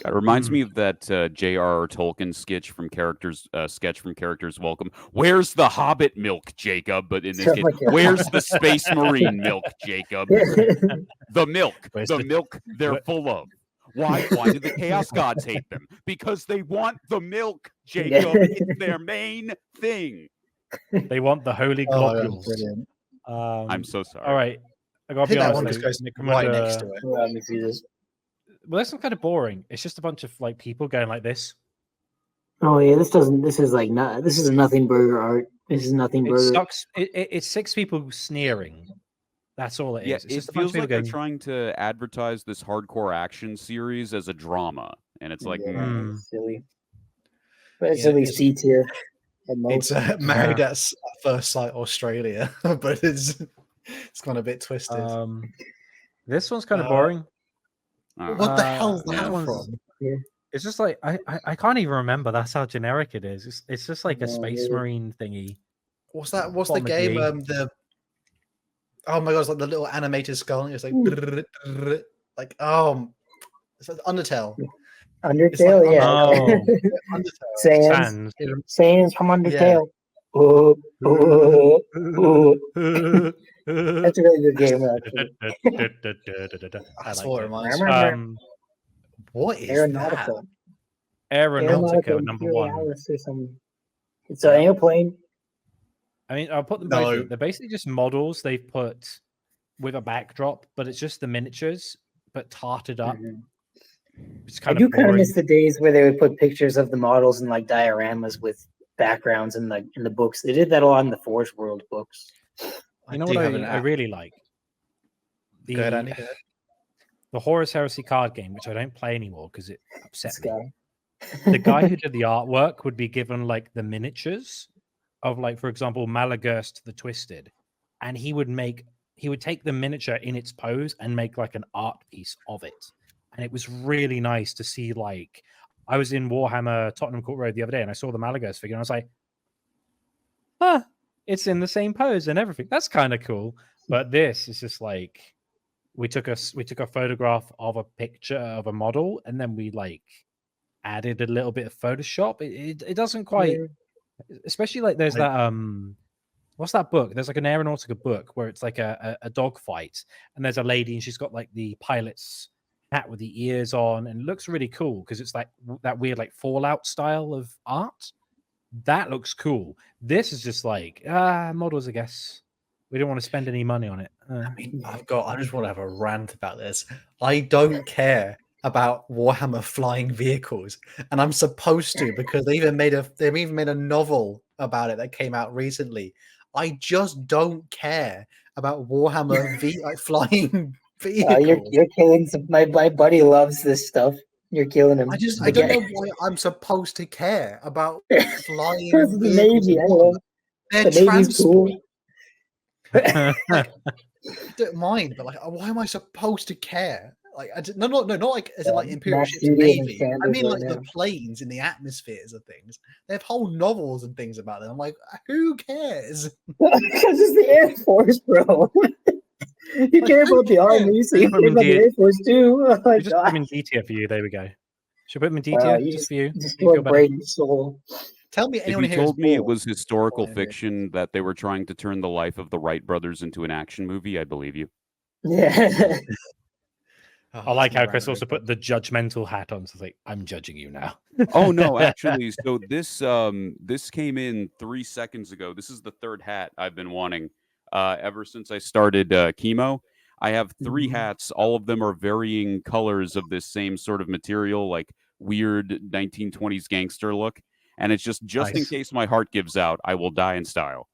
It reminds me of that J.R.R. Tolkien sketch from Characters Welcome. Where's the Hobbit milk, Jacob? But in this Oh case, my God. where's the Space Marine milk, Jacob? The milk. Where's The the- milk they're where- full of. Why did the Chaos Gods hate them? Because they want the milk, Jacob. It's their main thing. They want the holy Oh, that's globules. brilliant. I'm so sorry. All right, I I gotta be think that one honest. just Though, goes right next to it. Let me see this. Well, that's kind of boring. It's just a bunch of like people going like this. Oh yeah, this is like not. This is a nothing burger art. This is nothing It burger. sucks. It's 6 people sneering. That's all it is. Yeah, It's it just a bunch feels of people like they're going, trying to advertise this hardcore action series as a drama, and it's like, Yeah, it's silly. But it's Yeah, at least C tier. At It's most. married at first sight Australia, but it's gone a bit twisted. this one's kind of Uh, boring. What the hell's this that one's- from? It's just like I can't even remember. That's how generic it is. It's just like a Yeah, space yeah. marine thingy. What's that? What's the Bottom of game? D. Oh my god, it's like the little animated skull. It's like Ooh. like it's like Undertale. Undertale, like yeah. Undertale. Sans. Sans from Undertale. Oh, oh, oh. That's a really good game, actually. That's I what like it reminds that. me. What is that? Aeronautica. Aeronautica number 1. Or something. It's an airplane. I mean, I'll put them No. both here. They're basically just models they've put with a backdrop, but it's just the miniatures, but tarted up. Mhm. It's I kind do of kind of boring. miss the days where they would put pictures of the models and like dioramas with backgrounds in the books. They did that a lot in the Forge World books. You know do what have an I app. really like? Go ahead, Andy. Go ahead. The Horus Heresy card game, which I don't play anymore because it upset This me. guy. The guy who did the artwork would be given like the miniatures of, like, for example, Malagurst the Twisted, and he would take the miniature in its pose and make like an art piece of it. And it was really nice to see. Like, I was in Warhammer Tottenham Court Road the other day and I saw the Malagurst figure and I was like, it's in the same pose and everything. That's kind of cool. But this is just like, we took a photograph of a picture of a model and then we like added a little bit of Photoshop. It doesn't quite, especially like there's that what's that book? There's like an Aeronautica book where it's like a dog fight and there's a lady and she's got like the pilot's hat with the ears on and it looks really cool because it's like that weird like Fallout style of art. That looks cool. This is just like models, I guess. We don't want to spend any money on it. I mean, I just want to have a rant about this. I don't care about Warhammer flying vehicles, and I'm supposed to because they've even made a novel about it that came out recently. I just don't care about Warhammer like flying You're killing some. My buddy loves this stuff. You're killing him. I don't know why I'm supposed to care about flying. Because the Navy, I love. They're The Navy's transport. cool. I don't mind, but like, why am I supposed to care? Like, not like as in like Imperial Mass ships, Studios and Navy. I Sanders mean, like right the now. planes in the atmospheres of things. They have whole novels and things about them. I'm like, who cares? Because it's the Air Force, bro. You care about the Army, so you Put care him in about the D- Air Force too. Oh my You just put God. him in D tier for you. There we go. Should I put him in D Wow, tier you just for you? just Make you feel destroyed better? Braden's soul. Tell me If anyone you here is told me it bored. was historical Well, fiction that they were trying to turn the life of the Wright brothers into an action movie, I'd believe you. Yeah. I like how Chris also put the judgmental hat on. So it's like, I'm judging you now. Oh no, actually, so this came in 3 seconds ago. This is the third hat I've been wanting ever since I started chemo. I have 3 hats. All of them are varying colors of this same sort of material, like weird 1920s gangster look. And it's just in Nice. case my heart gives out, I will die in style.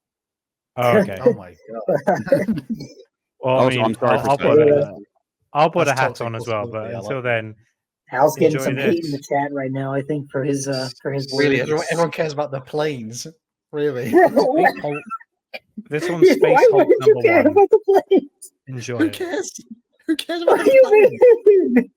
Oh, okay. Oh my god. Well, I Also, mean, I'm sorry for I'll saying put that. I'll put a That's hat toxic on as well. But positivity, I until like then, Hal's getting Enjoy some hate in this. the chat right now, I think, for his Really, words. everyone cares about the planes. Really. Bro, Space Hulk. This one's Space why Hulk would you number care 1. about the planes? Who Enjoy it. cares? Who cares What about do the you planes? mean?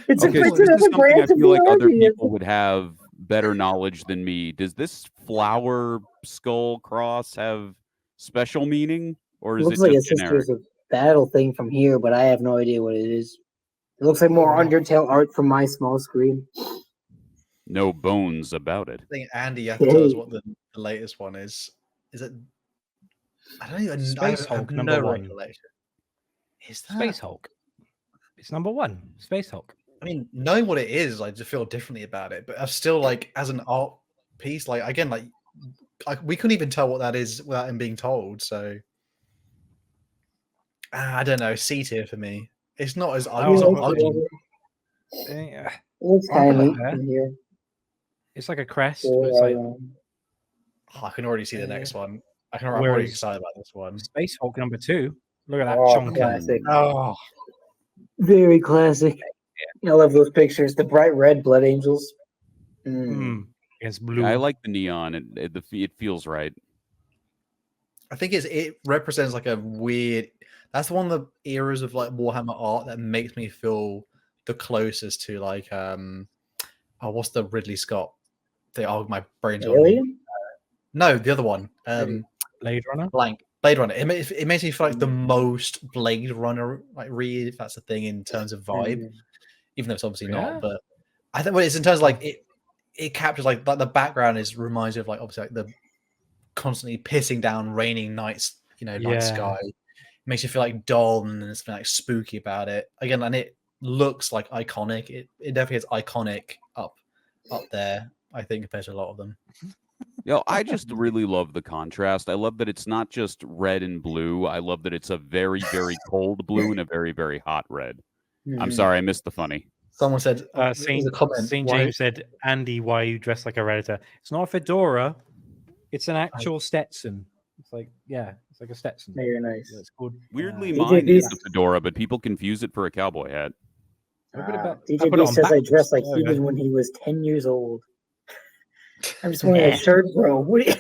It's Okay, so it's this is another something I branch of feel the like other Army. people would have better knowledge than me. Does this flower skull cross have special meaning, or It is looks it like a just generic? Sisters of Battle thing from here, but I have no idea what it is. It looks like more Undertale art from my small screen. No bones about it. I think Andy, you have to tell us what the latest one is. Is it? I don't even. I Space have Hulk no number 1. recollection. Is that? Space Hulk. It's number 1. Space Hulk. I mean, knowing what it is, I just feel differently about it. But I'm still like, as an art piece, like again, like we couldn't even tell what that is without him being told. So I don't know. C tier for me. It's not as Oh, it's not well, ugly. Yeah. It looks I'll kind put of it neat there. from here. It's like a crest. So, But it's like I can already see the next one. I'm already Whereas- excited about this one. Space Hulk number 2. Look at that oh, chunky. classic. Oh, Very classic. I love those pictures. The bright red blood angels. Against blue. I like the neon. It feels right. I think it represents like a weird. That's one of the eras of like Warhammer art that makes me feel the closest to like what's the Ridley Scott? My brain's on. Alien? No, the other one. Blade Runner. Blank. Blade Runner. It makes me feel like the most Blade Runner like read, if that's a thing in terms of vibe, even though it's obviously Yeah. not. But I think it's in terms of like it captures like the background reminds me of like obviously like the constantly pissing down, raining nights, night sky. It makes you feel like dull and there's something like spooky about it. Again, and it looks like iconic. It definitely is iconic up there, I think, compared to a lot of them. I just really love the contrast. I love that it's not just red and blue. I love that it's a very, very cold blue and a very, very hot red. I'm sorry, I missed the funny. Someone said, St. comment. James said, Andy, why are you dressed like a Redditor? It's not a fedora. It's an actual Stetson. It's like, it's like a Stetson. Very nice. It's called, Weirdly, DJ mine is Beast- the fedora, but people confuse it for a cowboy hat. DJ B says I dressed like he did when he was 10 years old. I'm just wearing a shirt, bro. What do you...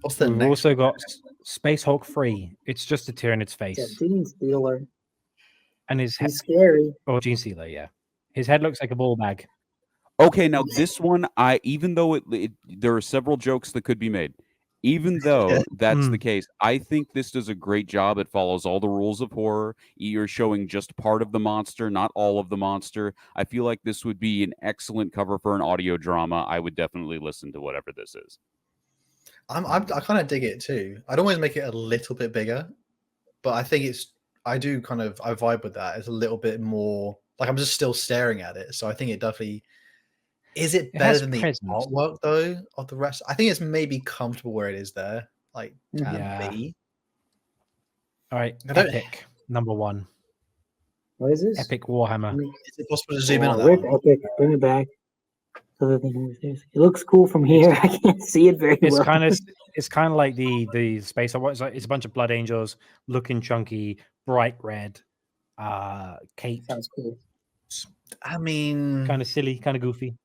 What's the We've next also got Space Hulk 3. It's just a tear in its face. Gene Stealer. And his head. He's scary. Oh, Gene Stealer, yeah. His head looks like a ball bag. Okay, now this one, even though there are several jokes that could be made, even though that's the case, I think this does a great job. It follows all the rules of horror. You're showing just part of the monster, not all of the monster. I feel like this would be an excellent cover for an audio drama. I would definitely listen to whatever this is. I kind of dig it too. I'd always make it a little bit bigger, but I think I vibe with that. It's a little bit more like I'm just still staring at it. So I think it definitely. Is it better than the artwork though of the rest? I think it's maybe comfortable where it is there. Like be. All right, Epic number 1. What is this? Epic Warhammer. Is it possible to zoom in on that? Rip Epic, bring it back. It looks cool from here. I can't see it very It's well. kind of like the space. It's a bunch of blood angels looking chunky, bright red, caped, Sounds cool. I mean, kind of silly, kind of goofy.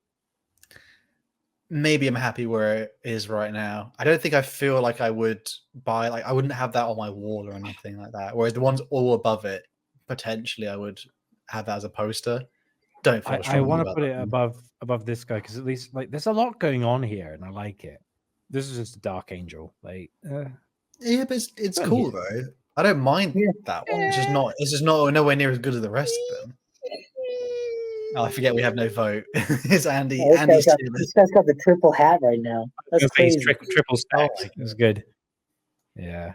maybe I'm happy where it is right now. I don't think I feel like I would buy, like, I wouldn't have that on my wall or anything like that. Whereas the ones all above it, potentially I would have that as a poster. Don't feel I strongly want to about put that it one. above this guy because at least like there's a lot going on here and I like it. This is just a dark angel. Like, Yeah, but it's Oh, cool though. I don't mind Yeah. that one. It's just not. It's just not nowhere near as good as the rest of them. Oh, I forget we have no vote. It's Andy. Oh, Andy's this guy's got the triple hat right now. That's crazy. triple stacks. It's good. Yeah.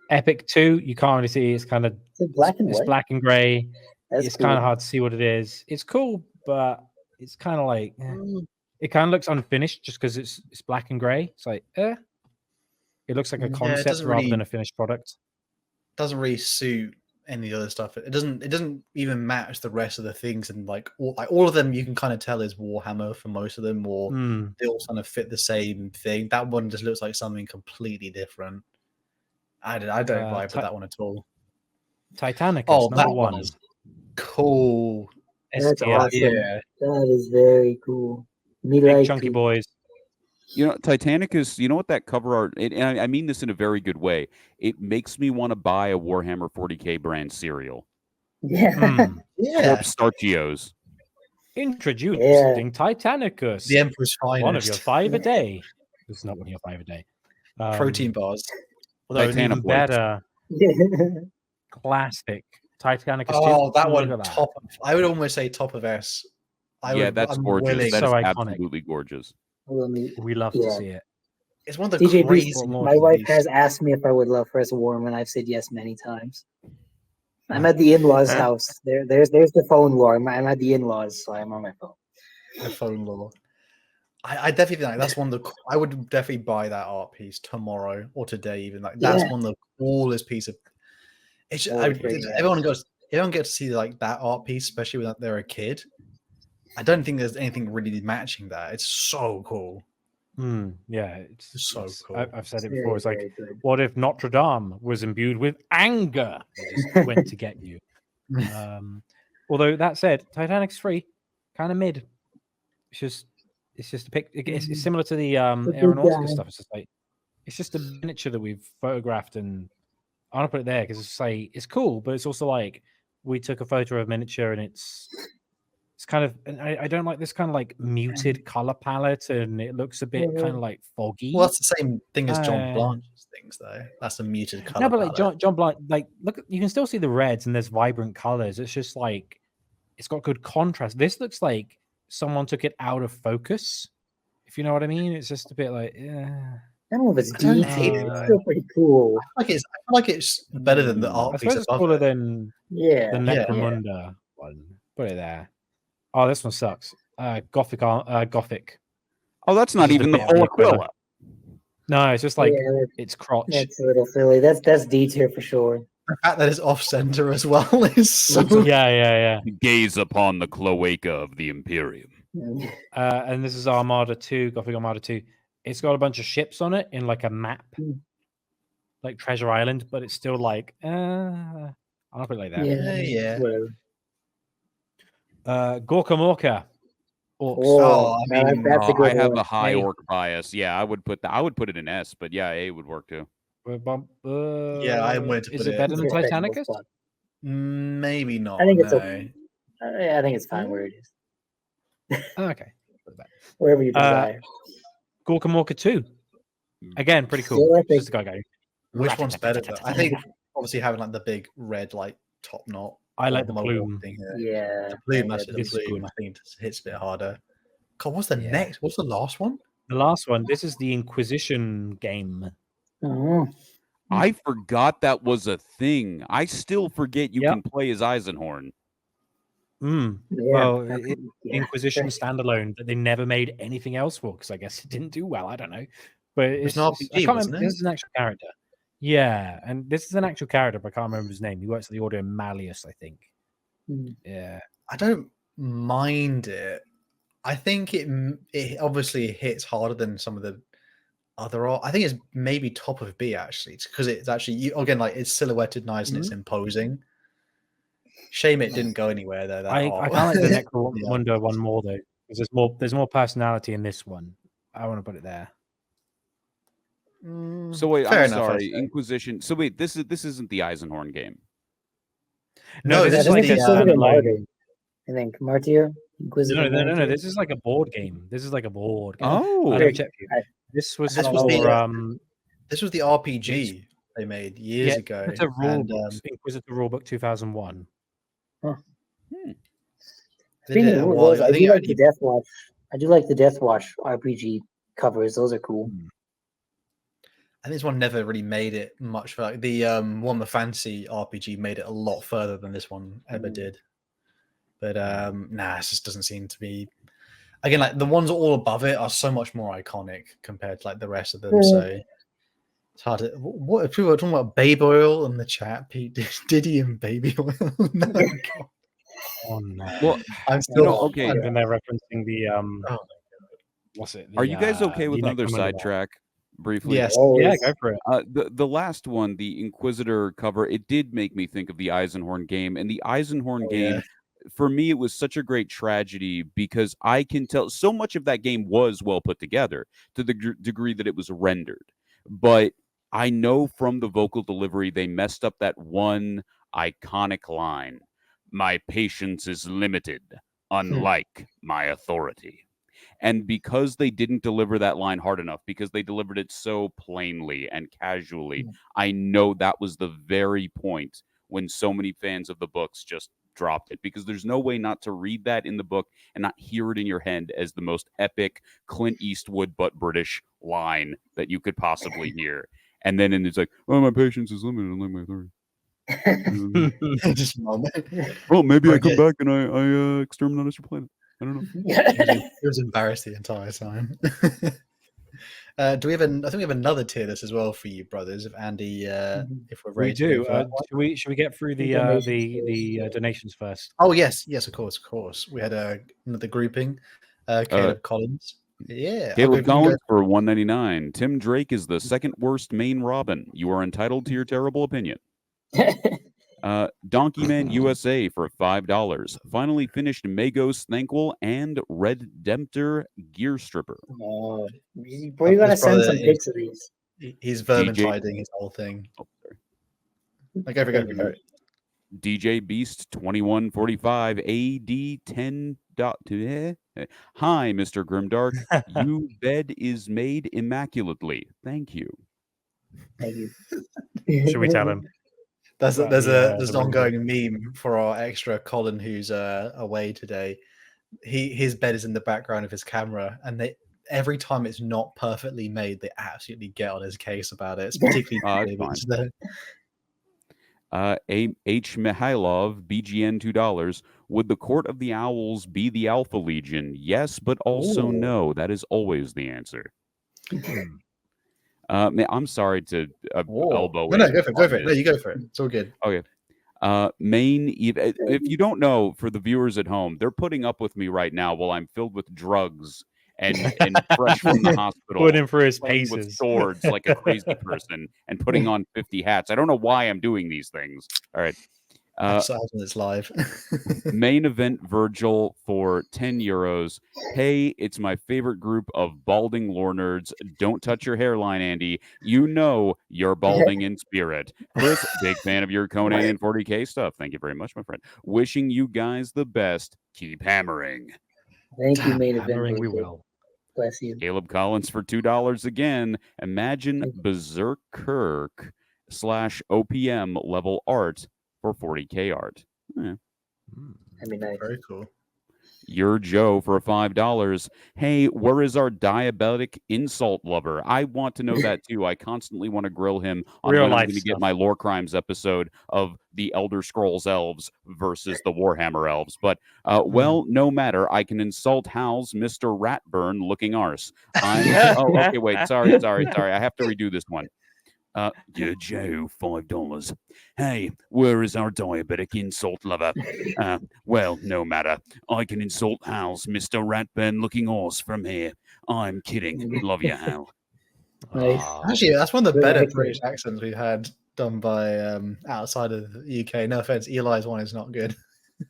Epic 2, you can't really see. It's kind of black and it's white. black and gray. That's It's cool. kind of hard to see what it is. It's cool, but it's kind of like it kind of looks unfinished just because it's black and gray. It's like it looks like a Yeah, it concept doesn't rather really- than a finished product. doesn't really suit any other stuff. It doesn't even match the rest of the things, and like all of them you can kind of tell is Warhammer for most of them, or they all kind of fit the same thing. That one just looks like something completely different. I don't vibe with that one at all. Titanicus, Oh, number that one. one is cool. That's STL. awesome. Yeah. That is very cool. Me Big like chunky to- boys. You know, Titanicus, you know what that cover art, and I mean this in a very good way, it makes me want to buy a Warhammer 40k brand cereal. Yeah. Yeah. Corpse Starchios. Introducing Titanicus. The Emperor's finest. One of your 5 a day. It's not one of your 5 a day. Protein bars. Although Although even Titanoplates. better, classic Titanicus. Oh, that Look one at that. top. I would almost say top of S. That's I'm gorgeous. willing- That is So iconic. absolutely gorgeous. We love to see it. It's one of the TJ, crazy. my wife has asked me if I would love her as a warm, and I've said yes many times. I'm at the in-laws' house. There's the phone law. I'm at the in-laws, so I'm on my phone. The phone law. I definitely think that's one of the. I would definitely buy that art piece tomorrow or today. Even like that's one of the coolest piece of. It's just, everyone gets to see like that art piece, especially when they're a kid. I don't think there's anything really matching that. It's so cool. Yeah, it's so cool. I've said it before. It's like, what if Notre Dame was imbued with anger? It just went to get you. Although that said, Titanic's free, kind of mid. It's just a pic. It's similar to the aeronautical stuff. It's just like it's just a miniature that we've photographed, and I want to put it there because it's like it's cool, but it's also like we took a photo of a miniature, and it's kind of, and I don't like this kind of like muted color palette, and it looks a bit kind of like foggy. Well, that's the same thing as John Blanche's things, though. That's a muted color. No, but like John Blanche, like look, you can still see the reds, and there's vibrant colors. It's just like it's got good contrast. This looks like someone took it out of focus, if you know what I mean. It's just a bit like, I don't know if it's don't deep. hate it. It's still pretty cool. I feel like it's better than the art I piece suppose it's above cooler it. than the Necromunda one. Put it there. Oh, this one sucks. Gothic. Oh, that's not Just a even the bit of full Aquila. Aquila. No, it's just like Yeah, it's crotch. That's a little silly. That's D tier for sure. The fact that it's off center as well is so. Yeah. Gaze upon the cloaca of the Imperium. And this is Armada 2, Gothic Armada 2. It's got a bunch of ships on it in like a map, like Treasure Island, but it's still like, I'll put it like that. Yeah. Gorka Morka. Oh, I mean, that's a good I have one. a high Hey. orc bias. Yeah, I would put it in S, but yeah, A would work too. Yeah, I wanted to Is put it it- better than It's a respectable Titanicus? spot. Maybe not. I think it's no. okay. I think it's fine where it is. Okay. Wherever you desire. Gorka Morka 2. Again, pretty cool. Still, I It's think- just a guy going. Which one's better? Though? I think obviously having like the big red like top knot. I like the mohawk plume. thing here. Yeah. The plume, yeah, actually, the it's plume. good. I think it hits a bit harder. God, what's the Yeah. next? What's the last one? The last one, this is the Inquisition game. Oh, I forgot that was a thing. I still forget you Yep. can play as Eisenhorn. yeah. Well, Yeah. Inquisition standalone that they never made anything else for because I guess it didn't do well. I don't know, but it's an I RPG, can't wasn't remember. it? This is an actual character. Yeah, and this is an actual character, but I can't remember his name. He works at the Order in Malleus, I think. Hmm. Yeah, I don't mind it. I think it obviously hits harder than some of the other art. I think it's maybe top of B actually, because it's actually again like it's silhouetted nice and it's imposing. Shame it didn't go anywhere though. That I art. kind of like the Necromunda one more though, because there's more personality in this one. I want to put it there. So wait, Fair I'm enough, sorry, Inquisition. So wait, this isn't the Eisenhorn game. No, this is I like think a it's Martyr. standalone. I think Martyr. Inquisitor No. Martyr. This is like a board game. This is like a board game. Oh, Let me check for you. This was This was for this was the RPG they made years ago. Inquisitor Rulebook, Inquisitor Rulebook 2001. Speaking of rules, I do like the Death Watch. I do like the Death Watch RPG covers. Those are cool. I think this one never really made it much. For like the Warhammer Fantasy RPG made it a lot further than this one ever did. But nah, it just doesn't seem to be. Again, like the ones all above it are so much more iconic compared to like the rest of them. So it's hard to. What if people are talking about baby oil in the chat? Pete, Diddy and baby oil. No, God. Oh no! Well, I'm still okay. And they're referencing the what's it? Are you guys okay with another sidetrack? Briefly, yes, yeah, go for it. The last one, the Inquisitor cover, it did make me think of the Eisenhorn game, and the Eisenhorn game. Yeah. For me, it was such a great tragedy because I can tell so much of that game was well put together to the degree that it was rendered. But I know from the vocal delivery, they messed up that one iconic line. My patience is limited, unlike my authority. And because they didn't deliver that line hard enough, because they delivered it so plainly and casually, I know that was the very point when so many fans of the books just dropped it, because there's no way not to read that in the book and not hear it in your head as the most epic Clint Eastwood but British line that you could possibly hear. And then it's like, oh, my patience is limited, unlike my authority. Just a moment. Well, maybe I come back and I exterminate your planet. I don't know. He was embarrassed the entire time. Do we have I think we have another tier list as well for you, brothers. If Andy, if we're ready, We do. to Should we get through the donations first? Oh yes, of course. We had another grouping. Caleb Collins. Yeah, Caleb Collins for $1.99. Tim Drake is the second worst main Robin. You are entitled to your terrible opinion. Donkey Man USA for $5. Finally finished Magos Thankful and Redemptor Gear Stripper. Oh, boy, you gotta send some pics of these. He's vermintiding his whole thing. Oh, sorry. Like, go. DJ Beast 2145 AD 10. Hi, Mr. Grimdark. You bed is made immaculately. Thank you. Thank you. Should we tell him? There's an ongoing meme for our extra Colin who's away today. His bed is in the background of his camera, and every time it's not perfectly made, they absolutely get on his case about it. It's particularly H. Mihailov, BGN $2. Would the Court of the Owls be the Alpha Legion? Yes, but also no. That is always the answer. I'm sorry to elbow. No, go for it. No, you go for it. It's all good. Okay. Maine, if you don't know, for the viewers at home, they're putting up with me right now while I'm filled with drugs and fresh from the hospital, put him for his paces with swords like a crazy person and putting on 50 hats. I don't know why I'm doing these things. All right. It's live. Main event Virgil for €10. Hey, it's my favorite group of balding lore nerds. Don't touch your hairline, Andy. You know you're balding in spirit. Chris, big fan of your Conan and 40K stuff. Thank you very much, my friend. Wishing you guys the best. Keep hammering. Thank you, main event. Hammering we will. Bless you. Caleb Collins for $2 again. Imagine Berserker / OPM level art for 40K art. That'd be nice. Very cool. You're Joe for $5. Hey, where is our diabetic insult lover? I want to know that too. I constantly want to grill him on when I'm going to get my Lorecrimes episode of the Elder Scrolls elves versus the Warhammer elves. But, well, no matter. I can insult Hal's Mr. Ratburn looking arse. Okay, wait. Sorry. I have to redo this one. Dear Joe, $5. Hey, where is our diabetic insult lover? Well, no matter. I can insult Hal's Mr. Ratburn-looking horse from here. I'm kidding. Love you, Hal. Nice. Actually, that's one of the Good better accent. British accents we've had done by outside of the UK. No offense, Eli's one is not good.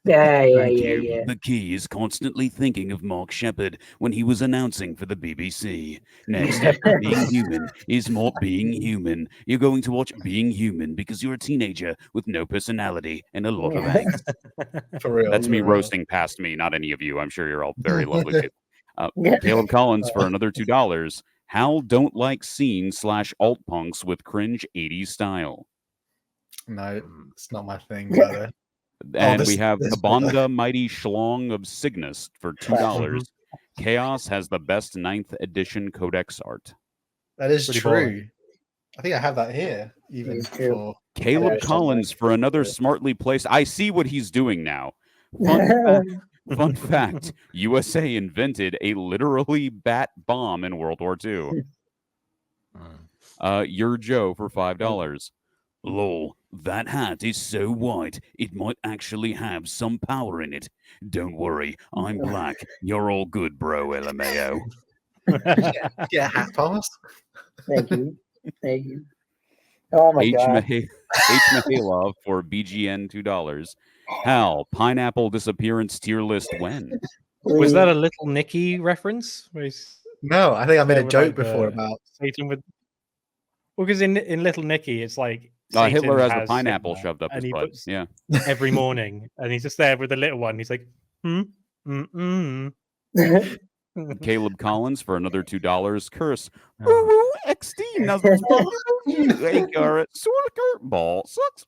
Yeah. Thank you. The key is constantly thinking of Mark Shepard when he was announcing for the BBC. Next, Being Human is more Being Human. You're going to watch Being Human because you're a teenager with no personality and a lot of angst. For real. That's me for real. roasting past me, not any of you. I'm sure you're all very lovely people. Caleb Collins for another $2. Hal don't like scene/alt punks with cringe 80s style. No, it's not my thing, brother. And this- we have this the Bonda Mighty Schlong of Cygnus for $2. Chaos has the best 9th edition codex art. That is Pretty true. boring. I think I have that here. Even It's true. for Caleb Yeah, Collins for another smartly placed. I see what he's doing now. Fun fact, USA invented a literally bat bomb in World War II. Your Joe for $5. Lol, that hat is so white, it might actually have some power in it. Don't worry, I'm black. You're all good, bro, LMAO. yeah, hat pass. Thank you. Oh my god. H. Mihailov for BGN $2. Hal, pineapple disappearance tier list when? Was that a Little Nicky reference? No, I think I made a with, joke like, before the- about. Satan with. Well, because in Little Nicky, it's like Hitler Satan has a pineapple Hitler, shoved up and his he butt. puts Yeah. every morning, and he's just there with the little one. He's like, Caleb Collins for another $2. Curse. Ooh, XD nuzzles. Hey, Garrett. Sorker ball sucks.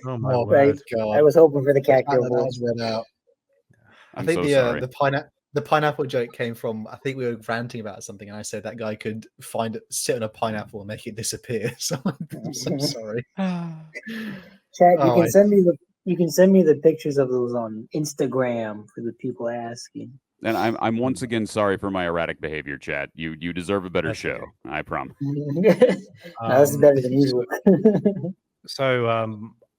Oh my Oh word! my god! I was hoping for the cat kill that ball. was read out. I I'm think so sorry. the pineapple joke came from, I think we were ranting about something, and I said that guy could sit on a pineapple and make it disappear. So I'm so sorry. Chat, Oh, you can send me the pictures of those on Instagram for the people asking. And I'm once again sorry for my erratic behavior, Chad. You deserve a better That's show. okay. I promise. No, this is better than usual. So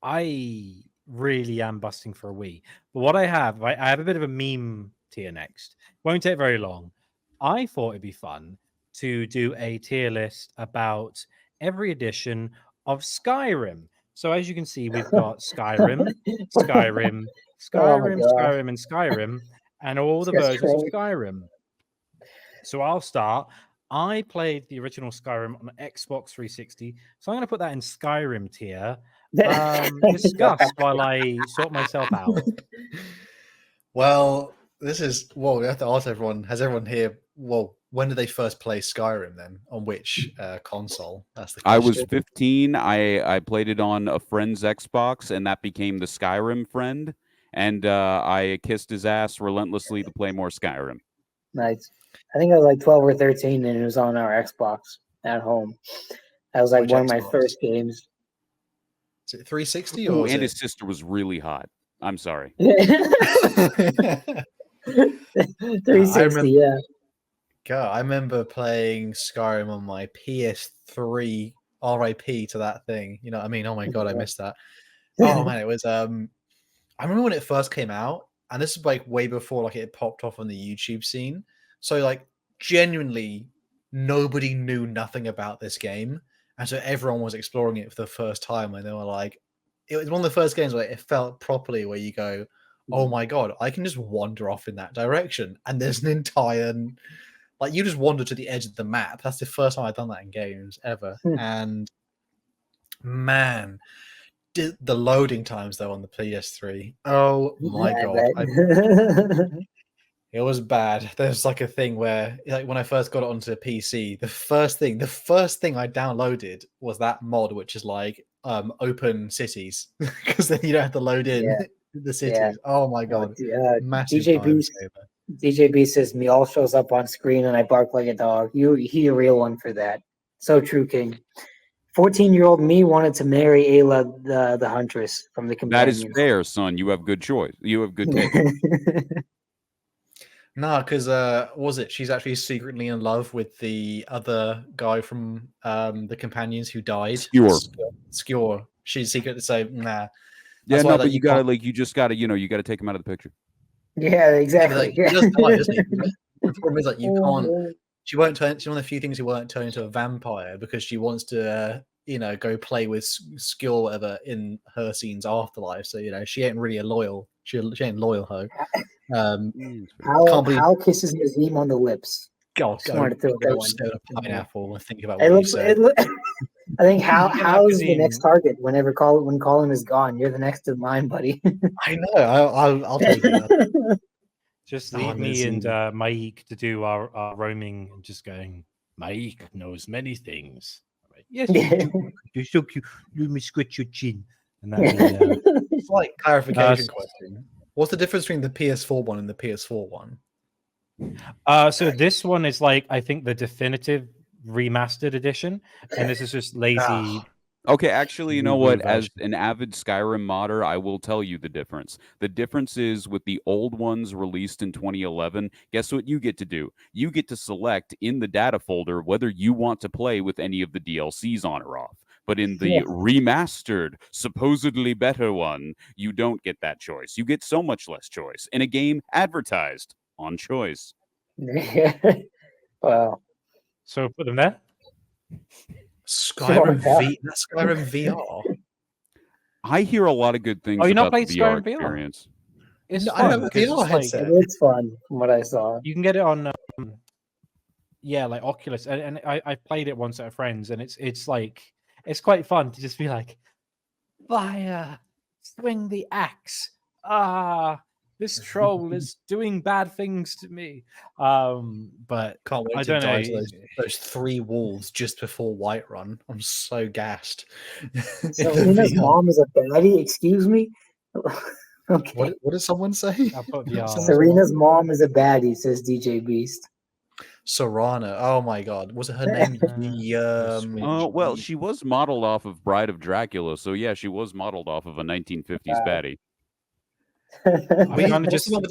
I really am busting for a Wii. But what I have a bit of a meme tier next. Won't take very long. I thought it'd be fun to do a tier list about every edition of Skyrim. So as you can see, we've got Skyrim, Skyrim, Skyrim, God. Skyrim, and Skyrim, and all the That's versions of great. Skyrim. So I'll start. I played the original Skyrim on Xbox 360, so I'm going to put that in Skyrim tier. Discuss while I sort myself out. Well, this is we have to ask everyone. Has everyone here? Well, when did they first play Skyrim? Then on which console? That's the question. I was 15. I played it on a friend's Xbox, and that became the Skyrim friend. And I kissed his ass relentlessly to play more Skyrim. Nice. I think I was like 12 or 13, and it was on our Xbox at home. That was like Which one of my Xbox? first games. Is it 360 Ooh, or and is his sister was really hot. I'm sorry. 360, yeah. God, I remember playing Skyrim on my PS3. RIP to that thing. You know what I mean? Oh my god, I missed that. Oh man, it was. I remember when it first came out, and this is like way before like it popped off on the YouTube scene. So like genuinely, nobody knew nothing about this game, and so everyone was exploring it for the first time. And they were like, it was one of the first games where it felt properly where you go, oh my god, I can just wander off in that direction, and there's an entire like you just wander to the edge of the map. That's the first time I've done that in games ever. And man, the loading times though on the PS3. Oh my god. It was bad. There's like a thing where like when I first got it onto PC, the first thing I downloaded was that mod which is like open cities because then you don't have to load in the cities. Yeah. Oh my god. Massive DJ time Beast, saver. DJ B says Meow shows up on screen and I bark like a dog. He a real one for that. So true, King. 14-year-old me wanted to marry Ayla, the huntress from the That is companions. fair, son. You have good choice. You have good taste. No, because was it? She's actually secretly in love with the other guy from the companions who died. Skewer. She's secretly saying, nah. Yeah, no, but you gotta you just gotta, you gotta take him out of the picture. Yeah, exactly. He does die, doesn't he? The problem is you can't. She won't turn. She's one of the few things who won't turn into a vampire because she wants to, go play with Skewer or whatever in her scene's afterlife. So she ain't really a loyal. She ain't loyal, ho. Hal kisses Nazim on the lips. God, to throw a pineapple and think about what you said. I think Hal is the next target when Colin is gone. You're the next in line, buddy. I know. I'll take it. Just leave me and Maik to do our roaming and just going, Maik knows many things. Like, yes, you're so cute. Let me scratch your chin. And that it's like clarification question. What's the difference between the PS4 one and the PS4 one? So this one is I think the definitive remastered edition, and this is just lazy. Okay, actually, you know what? As an avid Skyrim modder, I will tell you the difference. The difference is with the old ones released in 2011, guess what you get to do? You get to select in the data folder whether you want to play with any of the DLCs on or off. But in the remastered, supposedly better one, you don't get that choice. You get so much less choice in a game advertised on choice. Wow. So put them there. Skyrim VR. I hear a lot of good things about the VR experience. It's I have a VR headset. It's fun from what I saw. You can get it on Oculus, and I played it once at a friend's, and it's quite fun to just be like, fire, swing the axe. This troll is doing bad things to me. But can't wait to die to those 3 wolves just before Whiterun. I'm so gassed. So Rena's mom is a baddie. Excuse me. Okay. What did someone say? Serena's mom is a baddie, says DJ Beast. Serana. Oh my God. Was it her name? Well, she was modeled off of Bride of Dracula, so yeah, she was modeled off of a 1950s baddie. We just with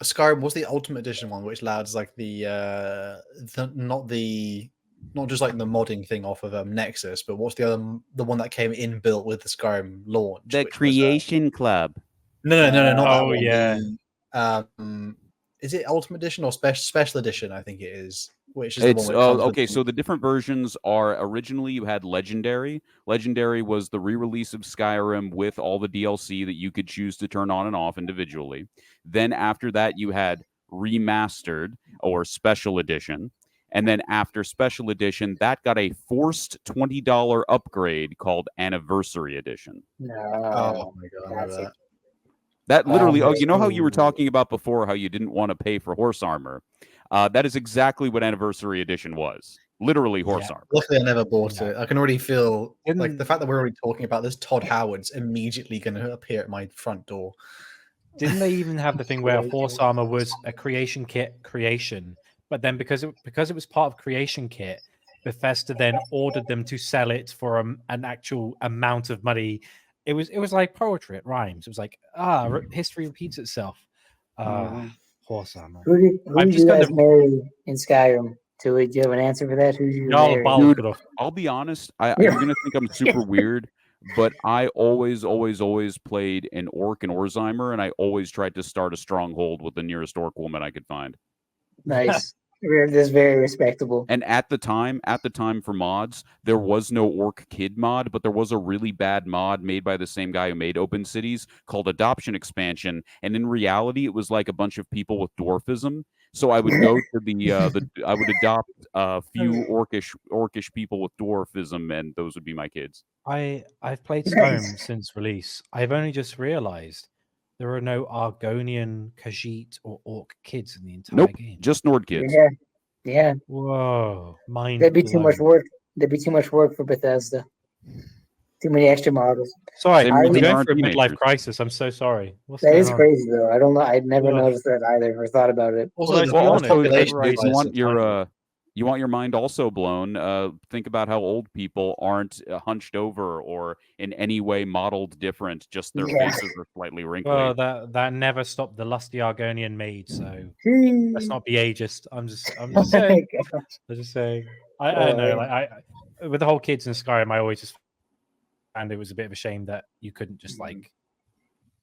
Skyrim was the Ultimate Edition one, which allows not just the modding thing off of Nexus, but what's the one that came inbuilt with the Skyrim launch? The Creation Club. No, not that one. Yeah. Is it Ultimate Edition or Special Edition? I think it is. Which is okay. So the different versions are originally you had Legendary. Legendary was the re-release of Skyrim with all the DLC that you could choose to turn on and off individually. Then after that, you had Remastered or Special Edition. And then after Special Edition, that got a forced $20 upgrade called Anniversary Edition. No. Oh my God, I remember that. That literally, you know how you were talking about before, how you didn't want to pay for horse armor? That is exactly what Anniversary Edition was. Literally horse armor. Luckily, I never bought it. I can already feel the fact that we're already talking about this. Todd Howard's immediately going to appear at my front door. Didn't they even have the thing where horse armor was a creation kit creation, but then because it was part of creation kit, Bethesda then ordered them to sell it for an actual amount of money. It was like poetry. It rhymes. It was like history repeats itself. Horse armor. Who did you guys marry in Skyrim? Do you have an answer for that? Who did you marry? I'll be honest. You're gonna think I'm super weird, but I always played an orc and Orzimer, and I always tried to start a stronghold with the nearest orc woman I could find. Nice. That's very respectable. And at the time for mods, there was no Orc Kid mod, but there was a really bad mod made by the same guy who made Open Cities called Adoption Expansion. And in reality, it was like a bunch of people with dwarfism. So I would go to I would adopt a few orcish people with dwarfism, and those would be my kids. I've played Skyrim since release. I've only just realized there are no Argonian, Khajiit, or Orc kids in the entire game. Just Nord kids. Yeah. Whoa, That'd be too much work. That'd be too much work for Bethesda. Too many extra models. Sorry, I'm going through a midlife crisis. I'm so sorry. That is crazy, though. You want your mind also blown? Think about how old people aren't hunched over or in any way modeled different. Just their faces are slightly wrinkly. Well, that never stopped the lusty Argonian maid. So let's not be ageist. I'm just saying. I'm just saying. I don't know. Like I with the whole kids in Skyrim, I always just found it was a bit of a shame that you couldn't just like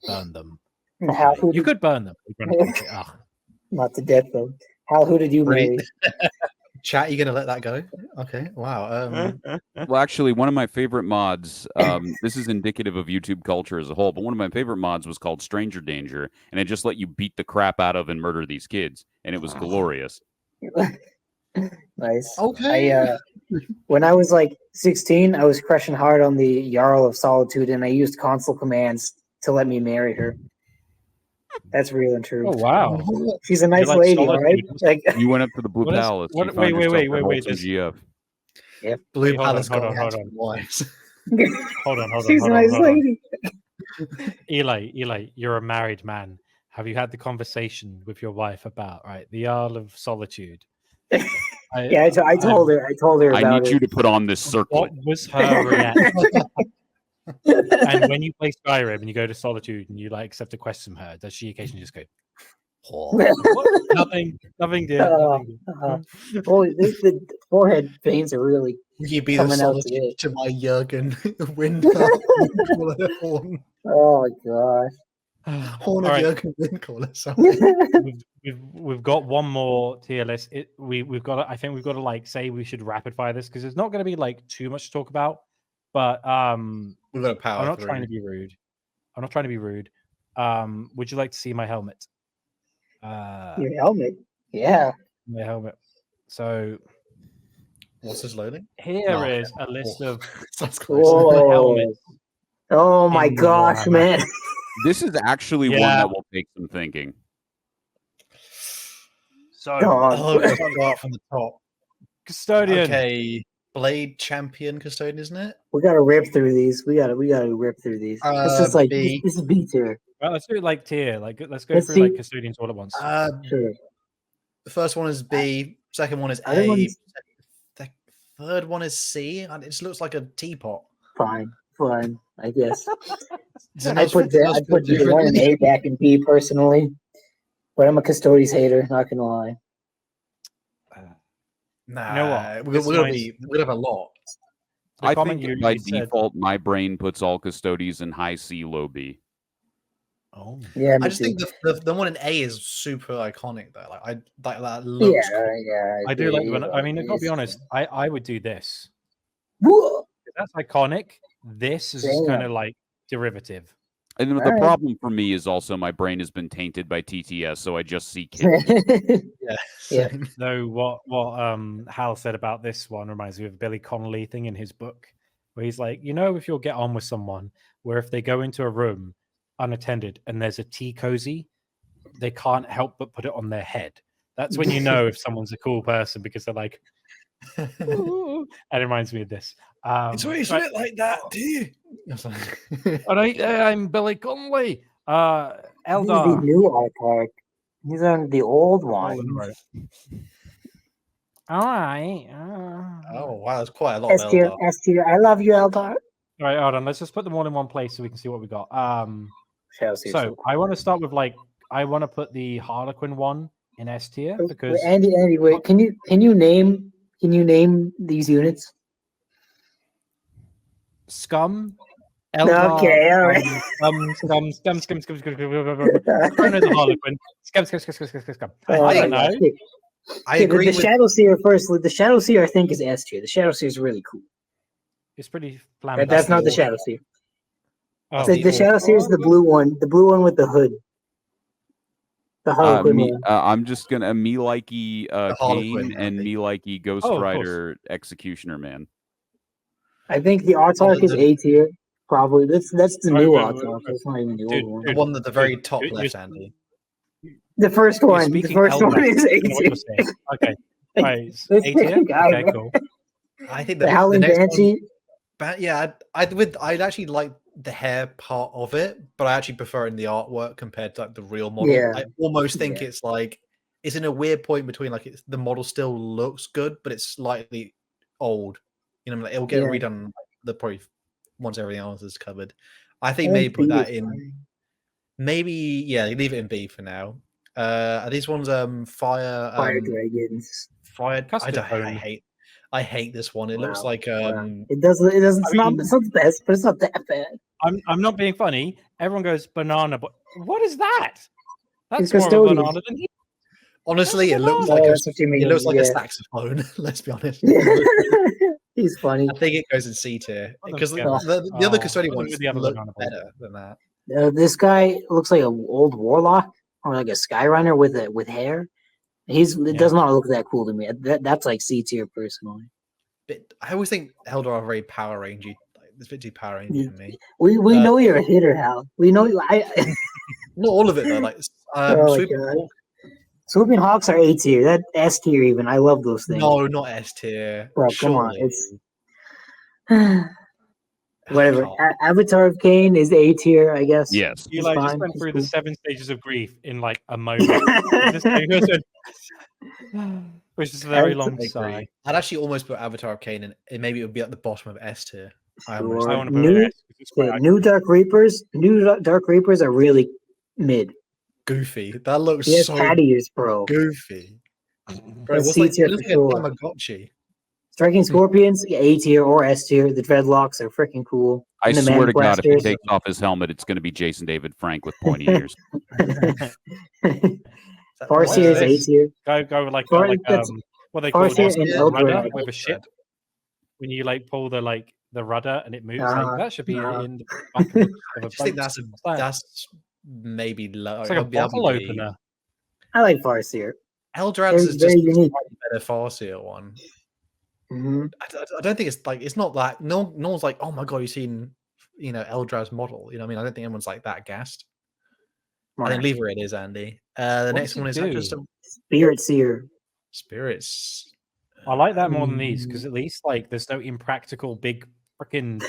burn them. You could burn them. Not to death though. Hal, who did you marry? Chat, you gonna let that go? Okay, wow. Well, actually, one of my favorite mods, this is indicative of YouTube culture as a whole, but one of my favorite mods was called Stranger Danger, and it just let you beat the crap out of and murder these kids, and it was glorious. Nice. Okay. When I was like 16, I was crushing hard on the Jarl of Solitude, and I used console commands to let me marry her. That's real and true. Oh wow, she's a nice lady, right? Like you went up to the Blue Palace. Wait. GF. Yep. Blue Palace. Hold on. Hold on. She's a nice lady. Eli, you're a married man. Have you had the conversation with your wife about the Isle of Solitude? I told her. I told her about I need you to put on this circlet. What was her reaction? And when you play Skyrim and you go to Solitude and you accept a quest from her, does she occasionally just go, nothing, dear. Well, the forehead veins are really you be coming the out today. to my Jurgen window. Horn. Oh gosh. Horn of Jurgen Windcaller. We've got one more tier list. We've got to, I think we've got to say we should rapid fire this because there's not going to be too much to talk about. But we've got a power. I'm not trying to be rude. Would you like to see my helmet? Your helmet? Yeah. My helmet. So what's this loading? Here is a list of helmets. Oh my gosh, man. This is actually one that will take some thinking. So let's start from the top. Custodian. Okay. Blade Champion Custodian, isn't it? We gotta rip through these. We gotta rip through these. It's just this is B tier. Well, let's do it tier. Let's go through custodians all at once. Sure. The first one is B. Second one is A. The third one is C. And it just looks like a teapot. Fine. I guess. I put the one in A back in B personally, but I'm a Custodians hater. Not gonna lie. Nah, you know what? We're gonna have a lot. I think by default, my brain puts all Custodians in high C, low B. Oh yeah, I just think the one in A is super iconic though. That looks. Yeah. I do like. I mean, I've got to be honest. I would do this. That's iconic. This is kind of derivative. And the problem for me is also my brain has been tainted by TTS, so I just see kids. Yeah. No, what Hal said about this one reminds me of a Billy Connolly thing in his book, where he's like, if you'll get on with someone, where if they go into a room unattended and there's a tea cozy, they can't help but put it on their head. That's when you know if someone's a cool person because they're like, ooh. And it reminds me of this. It's always a bit like that, do you? All right, I'm Billy Connolly. Eldar. The new artwork. These are the old ones. All right. Oh wow, there's quite a lot. S tier. I love you, Eldar. All right, hold on. Let's just put them all in one place so we can see what we got. So I want to start with I want to put the Harlequin one in S tier because Andy, wait. Can you name these units? Scum. Eldar, okay, all right. Scum. The Harlequin. Scum. I don't know. I agree. The Shadow Seer first. The Shadow Seer, I think, is S tier. The Shadow Seer is really cool. It's pretty flamboyant. That's not the Shadow Seer. Oh, the Shadow Seer is the blue one. The blue one with the hood. The Harlequin one. I'm just gonna me likey Kane and me likey Ghost Rider Executioner Man. I think the Autarch is A tier. Probably that's the new Autarch. That's not even the old one. The one at the very top left, Andy. The first one. The first one is A tier. Okay. Right. A tier. Okay, cool. I think the Howling Banshee. I'd actually like the hair part of it, but I actually prefer in the artwork compared to the real model. Yeah. I almost think it's it's in a weird point between like the model still looks good, but it's slightly old. You know, like, it'll get redone like, the probably once everything else is covered. I think maybe put that in. Maybe leave it in B for now. Are these ones fire dragons? Fire. I hate this one. It looks like it doesn't. It's not the best, but it's not that bad. I'm not being funny. Everyone goes banana, but what is that? That's more of a banana than he. Honestly, it looks like a saxophone. Let's be honest. He's funny. I think it goes in C tier because the other custodian ones look better than that. This guy looks like an old warlock or like a skyrunner with hair. It does not look that cool to me. That's like C tier personally. But I always think Eldar are very Power Rangey. Like, it's a bit too Power Rangey for me. We know you're a hitter, Hal. We know you. Not all of it though. Like Swooping Hawks are A tier. That S tier even. I love those things. No, not S tier. Bro, come on. It's whatever. Avatar of Cain is A tier, I guess. Yes. Eli just went through the 7 stages of grief in like a moment. Which is a very long sigh. I'd actually almost put Avatar of Cain in, and maybe it would be at the bottom of S tier. I want to put it S. New Dark Reapers. New Dark Reapers are really mid. Goofy. That looks so cat ears, bro. Goofy. Bro, what's like Tamagotchi? Striking Scorpions, A tier or S tier. The dreadlocks are freaking cool. I swear to God, if he takes off his helmet, it's going to be Jason David Frank with pointy ears. Farseer is A tier. Go with like what they call it, rudder with a ship. When you like pull the rudder and it moves, like, that should be in the back of I just think that's maybe low. It's like a bottle opener. I like Farseer. Eldrads is just a better Farseer one. Mm-hmm. I don't think it's not that no one's like, oh my god, you've seen Eldrad's model. You know what I mean? I don't think anyone's like that gassed. I think leave where it is, Andy. The next one is just a Spirit Seer. Spirits. I like that more than these because at least like there's no impractical big freaking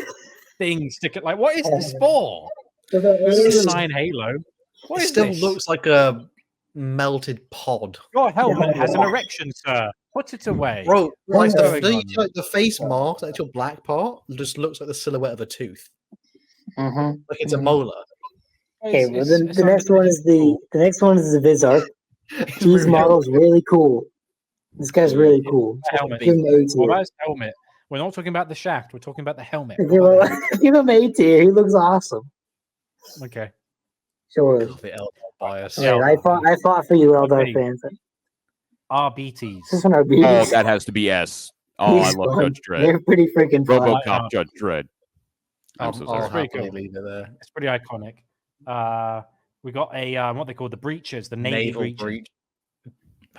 thing sticking. Like, what is this for? This is a 9 Halo. What is still this? looks like a melted pod. Your helmet has an erection, sir. Put it away. Bro, like the face mask, the actual black part, just looks like the silhouette of a tooth. Mm-hmm. Like it's a molar. Okay, well then the next one is the Vizark. These models really cool. This guy's really cool. Helmet. Give him A tier. What about his helmet? We're not talking about the shaft. We're talking about the helmet. Give him A tier. He looks awesome. Okay. Sure. Bias. Yeah, I fought for you, Eldar fans. RBTs. Oh, that has to be S. Oh, I love Judge Dredd. They're pretty freaking RoboCop Judge Dredd. I'll pretty cool. leave it there. It's pretty iconic. We got a what they call the breaches, the naval breach.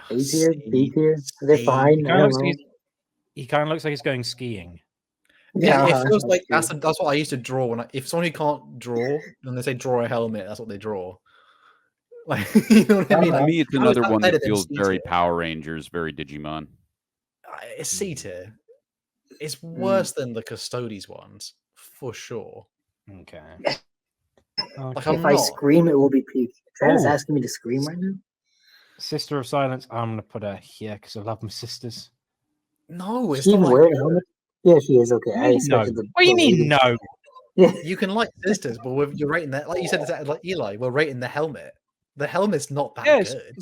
A tier, B tier. They're fine. He kind of looks like he's going skiing. Yeah, it feels like that's what I used to draw if someone who can't draw and they say draw a helmet, that's what they draw. Like, you know what I mean? To me, it's another one that feels very Power Rangers, very Digimon. It's C tier. It's worse than the Custodes ones for sure. Okay. Like if I scream, it will be peak. Travis asking me to scream right now. Sister of Silence. I'm gonna put her here because I love my sisters. No, it's she not wearing a helmet. Yeah, she is. Okay, I expected no. What do you mean no? Yeah, you can like sisters, but you're rating that. Like you said, like Eli, we're rating the helmet. The helmet's not that good.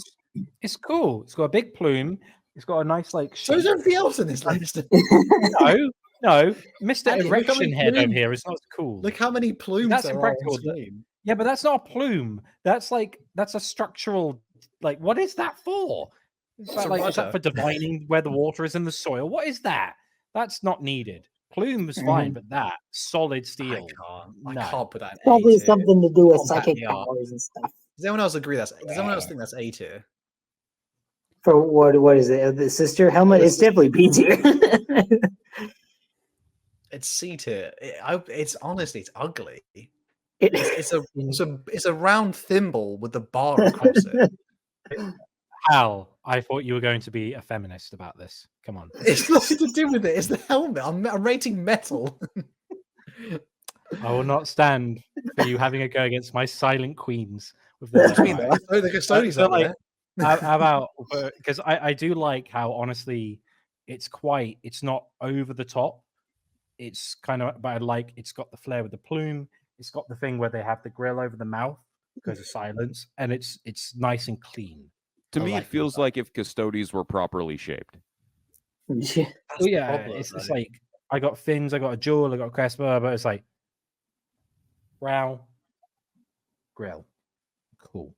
It's cool. It's got a big plume. It's got a nice like. So is everything else in this list? No, Mr. Erection Head over here is not cool. Look how many plumes that's there impractical. are on Yeah, but that's not a plume. That's a structural. Like, what is that for? Is that for divining where the water is in the soil? What is that? That's not needed. Plume is fine, but that solid steel. I can't put that in probably something to do with psychic powers and stuff. Does anyone else agree? Does anyone else think that's A tier? For what is it? The sister helmet? It's definitely B tier. It's C tier. It's honestly, it's ugly. It's a round thimble with the bar across it. Hal, I thought you were going to be a feminist about this. Come on. It's nothing to do with it. It's the helmet. I'm rating metal. I will not stand for you having a go against my silent queens. With the the Custodes are like, How about, because I do like how honestly it's not over the top. It's kind of, but I like it's got the flair with the plume. It's got the thing where they have the grill over the mouth because of silence, and it's nice and clean. To I me, like it the feels design. like if Custodes were properly shaped. Yeah. That's Oh the yeah, problem, it's though. like I got fins, I got a jewel, I got a crest, but it's like brow, grill, cool.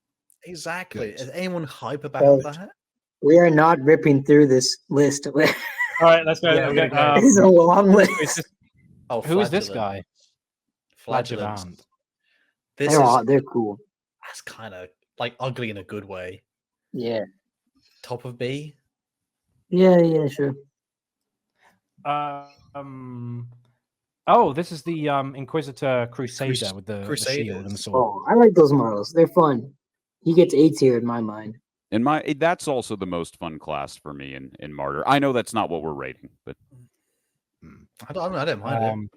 Exactly. Good. Is anyone hype about So- that? We are not ripping through this list. All right, let's go. Yeah, Okay, we're It's a long who is list. this, Oh, who is this Flagellant. guy? Flagellant. Flagellant. This They're cool. that's kind of like ugly in a good way. Yeah. Top of B. Yeah, sure. Oh, this is the Inquisitor Crusader with the shield and the Crusaders. sword. Oh, I like those models. They're fun. He gets A tier in my mind. That's also the most fun class for me in Martyr. I know that's not what we're rating, but I don't mind it.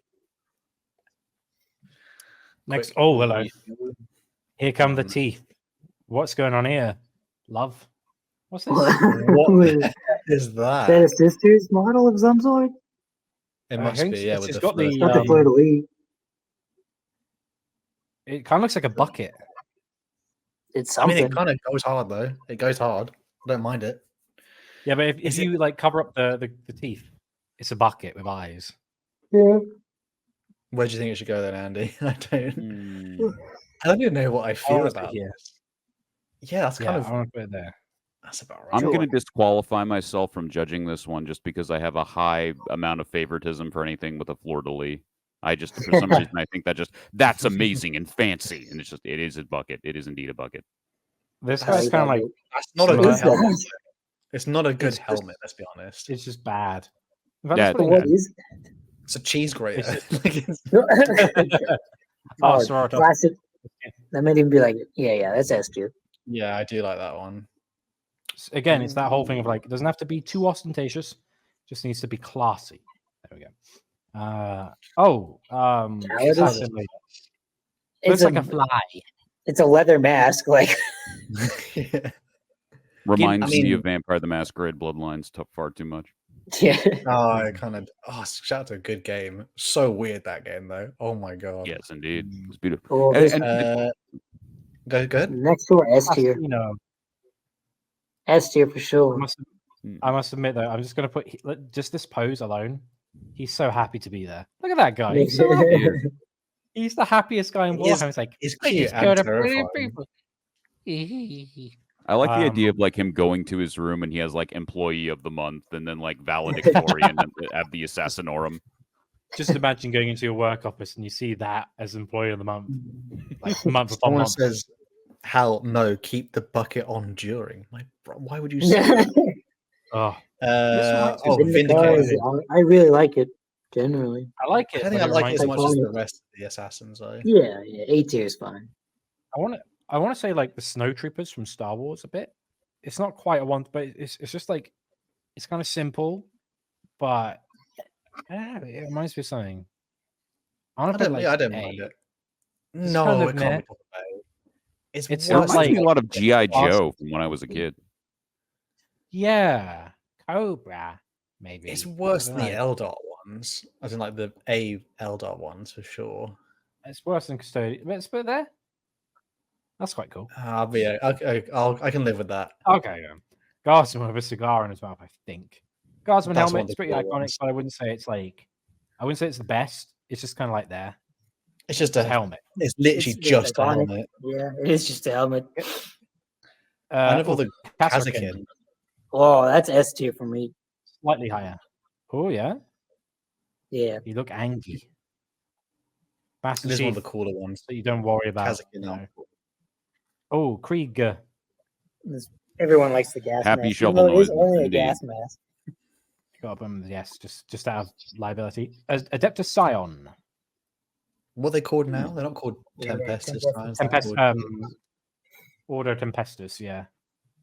Next, Quick hello. review. Here come the teeth. What's going on here? Love. What's this? What Is the heck is that that? a sister's model of some sort? It I must think be, yeah. it's With the got the, fleur- Not the fleur de lis. It kind of looks like a bucket. It's I mean, something. it kind of goes hard though. It goes hard. I don't mind it. Yeah, but if Is you like cover up the teeth, it's a bucket with eyes. Yeah. Where do you think it should go then, Andy? I Hmm. don't even know what I feel wanna stay about here. this. Yeah, that's kind Yeah, of I want to put it there. that's about right. I'm Sure. going to disqualify myself from judging this one just because I have a high amount of favoritism for anything with a fleur de lis. I just, for some reason, I think that's amazing and fancy, and it is a bucket. It is indeed a bucket. This That's- guy's kind of like That's not a Similar. good helmet. It's not a good It's just- helmet. Let's be honest. it's just bad. In fact, Yeah, let's put it What in is It's a cheese grater. It's Like, it's- there. Oh, sorry, Tom. classic. That made him be like, yeah, that's S tier. yeah, I do like that one. Again, it's that whole thing of like, it doesn't have to be too ostentatious, just needs to be classy. There we go. it is. assassin lady. It's Looks like a fly. It's a leather mask. Like, Yeah. Reminds me mean- of Vampire the Masquerade Bloodlines far too much. yeah. Oh, I kind of. Oh, shout out to a good game. So weird that game though. Oh my god. Yes, indeed. It's beautiful. Oh, And- this and- Go good. next door S tier. Assassino. S tier for I sure. must admit though, I'm just gonna put just this pose alone. He's so happy to be there. Look at that guy. He's so happy. He's the happiest guy in He is- Warhammer. It's like It's I cute just and go to pretty terrifying. people. I like the idea of like him going to his room and he has like employee of the month and then like valedictorian at the assassinorum. Just imagine going into your work office and you see that as employee of the month, like month upon Someone month. says, "Hal, no, keep the bucket on during." My bro, why would you say that? Oh, Oh, Vindicator. Vindicator. I really like it. Generally, I like I it. don't think but I like it as reminds much me- as the rest of the assassins, though. yeah, A tier is fine. I want to say like the Snow Troopers from Star Wars a bit. It's not quite a one, but it's just like it's kind of simple, but it reminds me of something. I I want to don't, put like yeah, I don't A. mind it. It's No, kind it of can't meh. be top of A. It's It It worse sounds reminds than me a lot of G.I. Awesome. Joe from when I was a kid. Yeah, Cobra maybe. It's I worse don't than the know. LDOT ones, as in like the A LDOT ones for sure. It's worse than Custodian. Let's put it there. That's quite cool. But yeah, I can live with that. Okay, yeah. Guardsman with a cigar in his mouth, I think. Guardsman That's one helmet, of the it's pretty cool iconic, ones. but I wouldn't say it's the best. It's just kind of like there. It's just It's a a helmet. It's literally It's just a iconic. helmet. Yeah, it is just a helmet. I know for the Kasrkin, Kazakin. Oh, that's S tier for me. slightly higher. Oh yeah, Yeah. you look angry. It Master is one Chief, of the cooler ones. that you don't worry about. Kazakin. No. Oh, Krieg. Everyone likes the gas Happy mask. shovel Even though it is noises, only a indeed. gas mask. Got them. Yes, just out of liability. Adeptus Scion. What are they called now? They're not called Yeah, Tempestus. Tempestus. Tempest. Called- Order Tempestus. Yeah.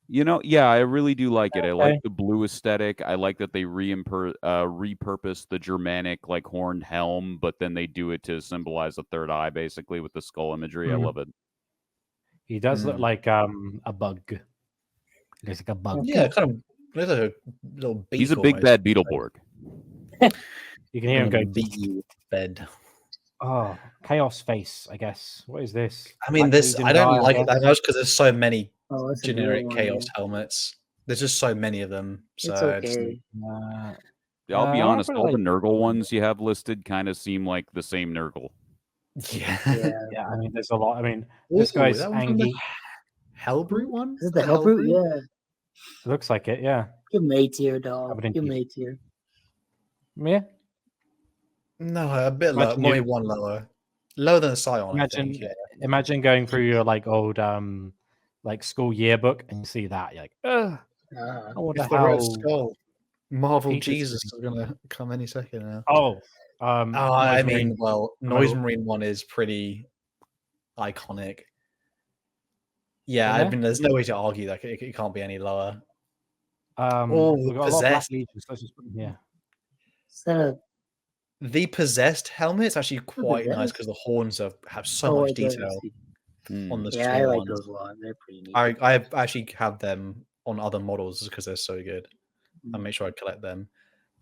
You know, yeah, I really do like it. I Okay. like the blue aesthetic. I like that they repurpose the Germanic like horned helm, but then they do it to symbolize a third eye, basically with the skull imagery. Mhm. I love it. He does look Hmm. like a bug. Looks like a bug. Yeah, kind of looks like a little beak. He's a big almost. bad Beetleborg. You can hear him go. Bee bed. Oh, chaos face. I guess. What is this? I mean, Black this Legion I don't guy, like it guess? that much because there's so many Oh, that's a good generic one, chaos yeah. helmets. There's just so many of them. So It's I just- okay. Yeah, I'll be I honest. really All the like- Nurgle ones you have listed kind of seem like the same Nurgle. yeah. Yeah. I mean, there's a lot. I mean, this guy's that one's from the Angie. Hellbrute one. Is it the Hellbrute? Yeah. Looks like it. Yeah. Give him A tier, dog. Covered in Give him teeth. A tier. Yeah. No, a bit lower. Imagine Maybe you- one lower. Lower than a Scion, Imagine, I think. Yeah. imagine going through your like old like school yearbook and you see that you're like, ugh, Uh, I wonder It's the Red how. Skull. Marvel Peter's Jesus is gonna come any second now. Oh, I Noise mean, Marine. well, Hello. Noise Marine one is pretty iconic. Yeah, I Yeah. mean, there's no way to argue that it can't be any lower. We've got a lot of Black Possessed. Legions. Let's just put them here. is that a The possessed helmet's actually quite nice Possessed? because the horns have so much it does, I detail see. on the Yeah, I small like ones. those a lot. They're pretty neat. I actually have them on other models because they're so good. I Mm. make sure I collect them.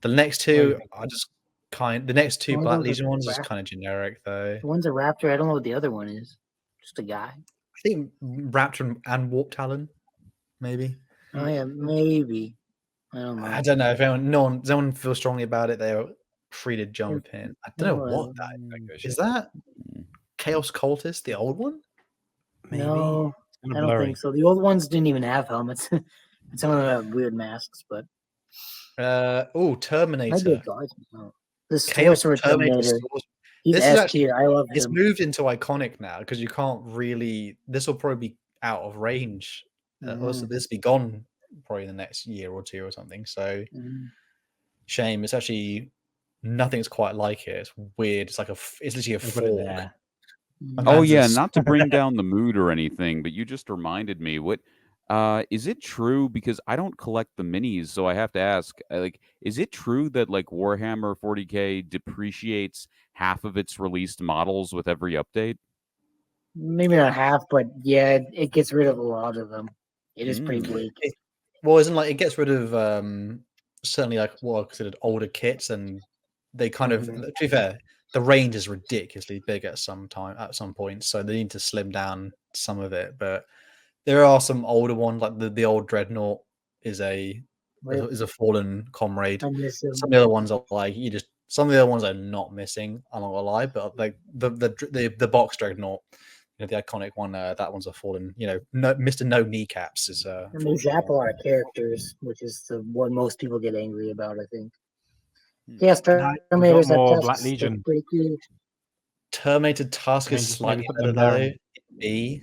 The next Where two you are just the next two One of Black those is Legion ones is Raptor. kind of generic though. The one's a raptor. I don't know what the other one is. Just a guy. I think Raptor and Warp Talon, maybe. Oh yeah, maybe. I don't know. I don't know if no one feels strongly about it. They're free to jump in. I don't know what that is. That Chaos Cultist, the old one? Maybe. No, It's kinda I don't blurry. think so. The old ones didn't even have helmets. And some of them have weird masks, but Oh, might be a Terminator. guard. No. The Chaos Sorcerer Terminator. Terminator. Source- He's This is S actually- tier. I love It's him. moved into iconic now because you can't really. This will probably be out of range. Also, this will be gone probably in the next year or two or something. So Mm. shame. It's actually nothing's quite like it. It's weird. It's like it's literally a Let's put it fork. there. A Oh man's yeah, just- not to bring down the mood or anything, but you just reminded me. What is it true? Because I don't collect the minis, so I have to ask. Like, is it true that like Warhammer 40K depreciates half of its released models with every update? Maybe not half, but yeah, it gets rid of a lot of them. It is pretty Mm. bleak. Well, isn't like it gets rid of certainly like what are considered older kits, and they kind of. Mhm. To be fair, the range is ridiculously big at some point, so they need to slim down some of it. But there are some older ones, like the old Dreadnought is a fallen comrade. I miss him. Some of the other ones are like some of the other ones are not missing. I'm not gonna lie, but like the box Dreadnought, the iconic one, that one's a fallen. Mr. No Kneecaps is. And they zap a lot of characters, which is the what most people get angry about, I think. Hmm. Yes, Terminators have more tusks, Black they're Legion. pretty cute. Terminator Tusk I mean, is just slightly maybe put better them there. though. B.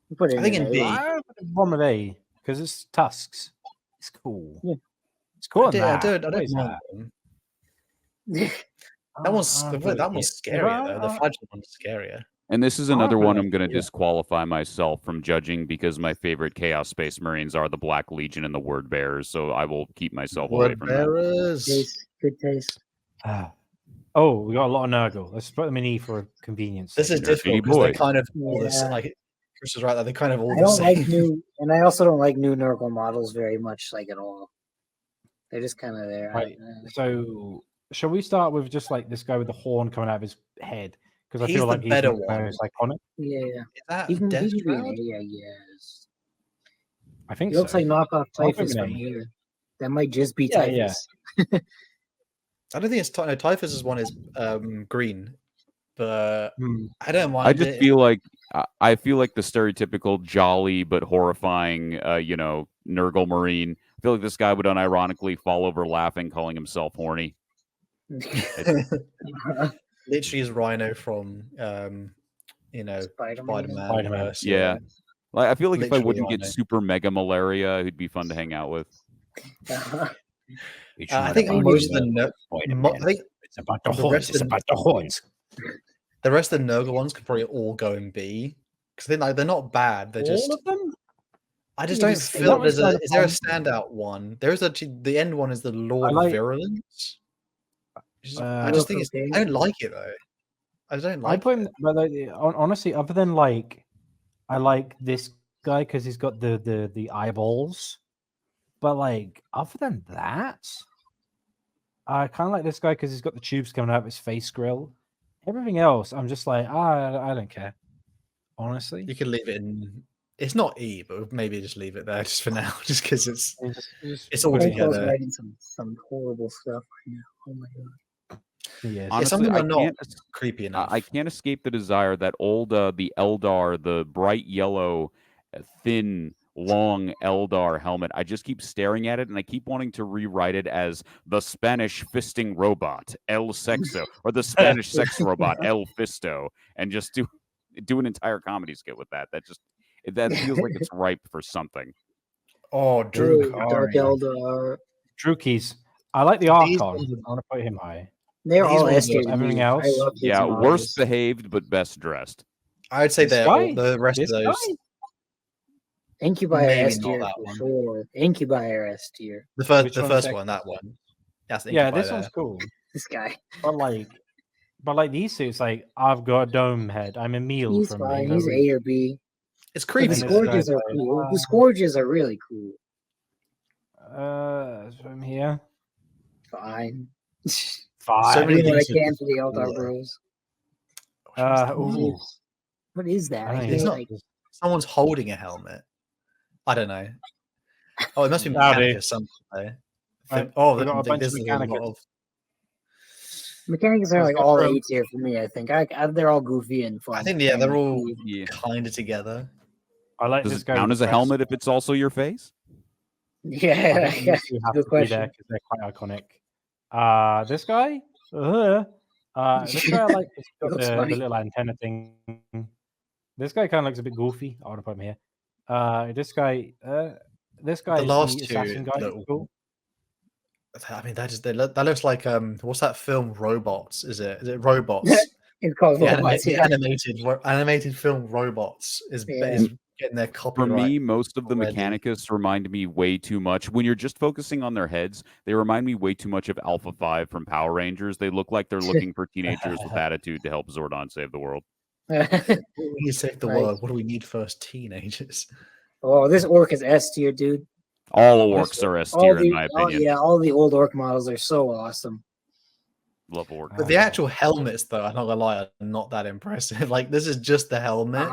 You put it I think in A. B. I put the one with A because it's tusks. It's cool. Yeah. It's cool. I don't What mind is that? them. Yeah. That one's I that thought one's it- scarier though. The I- Flagell one's scarier. And this is I another don't one know. I'm going to Yeah. disqualify myself from judging because my favorite Chaos Space Marines are the Black Legion and the Word Bearers, so I will keep myself away Word from that. bearers. Taste, good taste. Oh, we got a lot of Nurgle. Let's put them in E for convenience. This is They're difficult dirty because they boys. kind of all this Yeah. like Chris is right. They kind of all I the don't same. like new, and I also don't like new Nurgle models very much, like at all. They're just kind of there. Right. So, shall we start with just like this guy with the horn coming out of his head? Because I He's feel the like he's better the one. most iconic. Yeah, Is that he can Death be an Shroud? A, I guess. I think He looks so. like knockoff I'll give Typhus him an from A. here. That might just be Yeah, yeah. Typhus. I don't think it's no, Typhus's one is green, but Hmm. I don't mind. I just it. feel like I feel like the stereotypical jolly but horrifying, Nurgle Marine. I feel like this guy would unironically fall over laughing, calling himself horny. literally is Rhino from Spider-Man. Spider-Man. verse, Yeah. Like I feel like if I Literally wouldn't Rhino. get super mega malaria, he'd be fun to hang out with. I think most of the I think It's about the the horns. rest It's of- about the horns. the rest of the Nurgle ones could probably all go in B because they're not bad. They're just All of them? I just Yeah, don't just- feel that was there's a. kind of Is there a fun. standout one? There's actually the end one is the Lord like- Virulence. I Uh, just think it's. okay. I don't like it though. I don't I like put it. him, but like, honestly, other than like, I like this guy because he's got the eyeballs. But like, other than that, I kind of like this guy because he's got the tubes coming out of his face grill. Everything else, I'm just like, I don't care. Honestly, You can leave it in. It's not E, but maybe just leave it there just for now, just because it's all Franco's together. writing some horrible stuff right now. Oh my god. yes. Honestly, some of them I are not can't creepy enough. I can't escape the desire that old the Eldar, the bright yellow, thin, long Eldar helmet. I just keep staring at it, and I keep wanting to rewrite it as the Spanish fisting robot El Sexo, or the Spanish sex robot El Fisto, and just do an entire comedy skit with that. That feels like it's ripe for something. Oh, Drew Dark Kari. Eldar. Drew Keys. I like the These Archon. ones are- I want to put him high. They're These all ones S tier. are- to everything me. else? I love kids Yeah, and worst models. behaved but best dressed. I would say This they're guy? all, the rest This of those. guy? Incubi are Maybe S not tier that for one. sure. Incubi are S tier. The first, Which the one's first second? one, that one. That's the Yeah, Incubi this there. one's cool. This guy. But like these suits, like I've got a dome head. I'm a meal He's from fine. Rainbow He's Ridge. A or B. It's But creepy. the this though. guy's Scourges are like, cool. The Scourges are really cool. From here. Fine. Fine. So many Doing what I things are can for the Eldar cool, though. bros. Ooh. What is that? I I think hear it's not- like Someone's holding a helmet. I don't know. Oh, it must be Howdy. Mechanicus something. Right, Oh, we I got a think bunch this of is a lot Mechanicus. of. mechanics are Let's like go all through 'em. A tier for me. I think they're all goofy and fun. I think they're and all cool. Yeah. kind of together. I like Does this it guy. count with as a the helmet if it's also your face? I Yeah, think yeah. these two have Good to be there question. because they're quite iconic. This guy. This guy I like. He's got Looks the funny. little antenna thing. This guy kind of looks a bit goofy. I want to put him here. This guy. This guy is last the two assassin guy. little- Cool. I mean, that looks like what's that film? Robots? Is it Robots? It's called the robots. Yeah. animated film Robots is Yeah. getting their For copyright. me, most of the already. Mechanicus remind me way too much. When you're just focusing on their heads, they remind me way too much of Alpha 5 from Power Rangers. They look like they're looking for teenagers with attitude to help Zordon save the world. We need to save the Right. world. What do we need first? Teenagers. Oh, this orc is S tier, dude. All orcs are S tier, in my opinion. all the old orc models are so awesome. Love orcs. But the actual helmets, though, I'm not gonna lie, are not that impressive. Like this is just the helmet.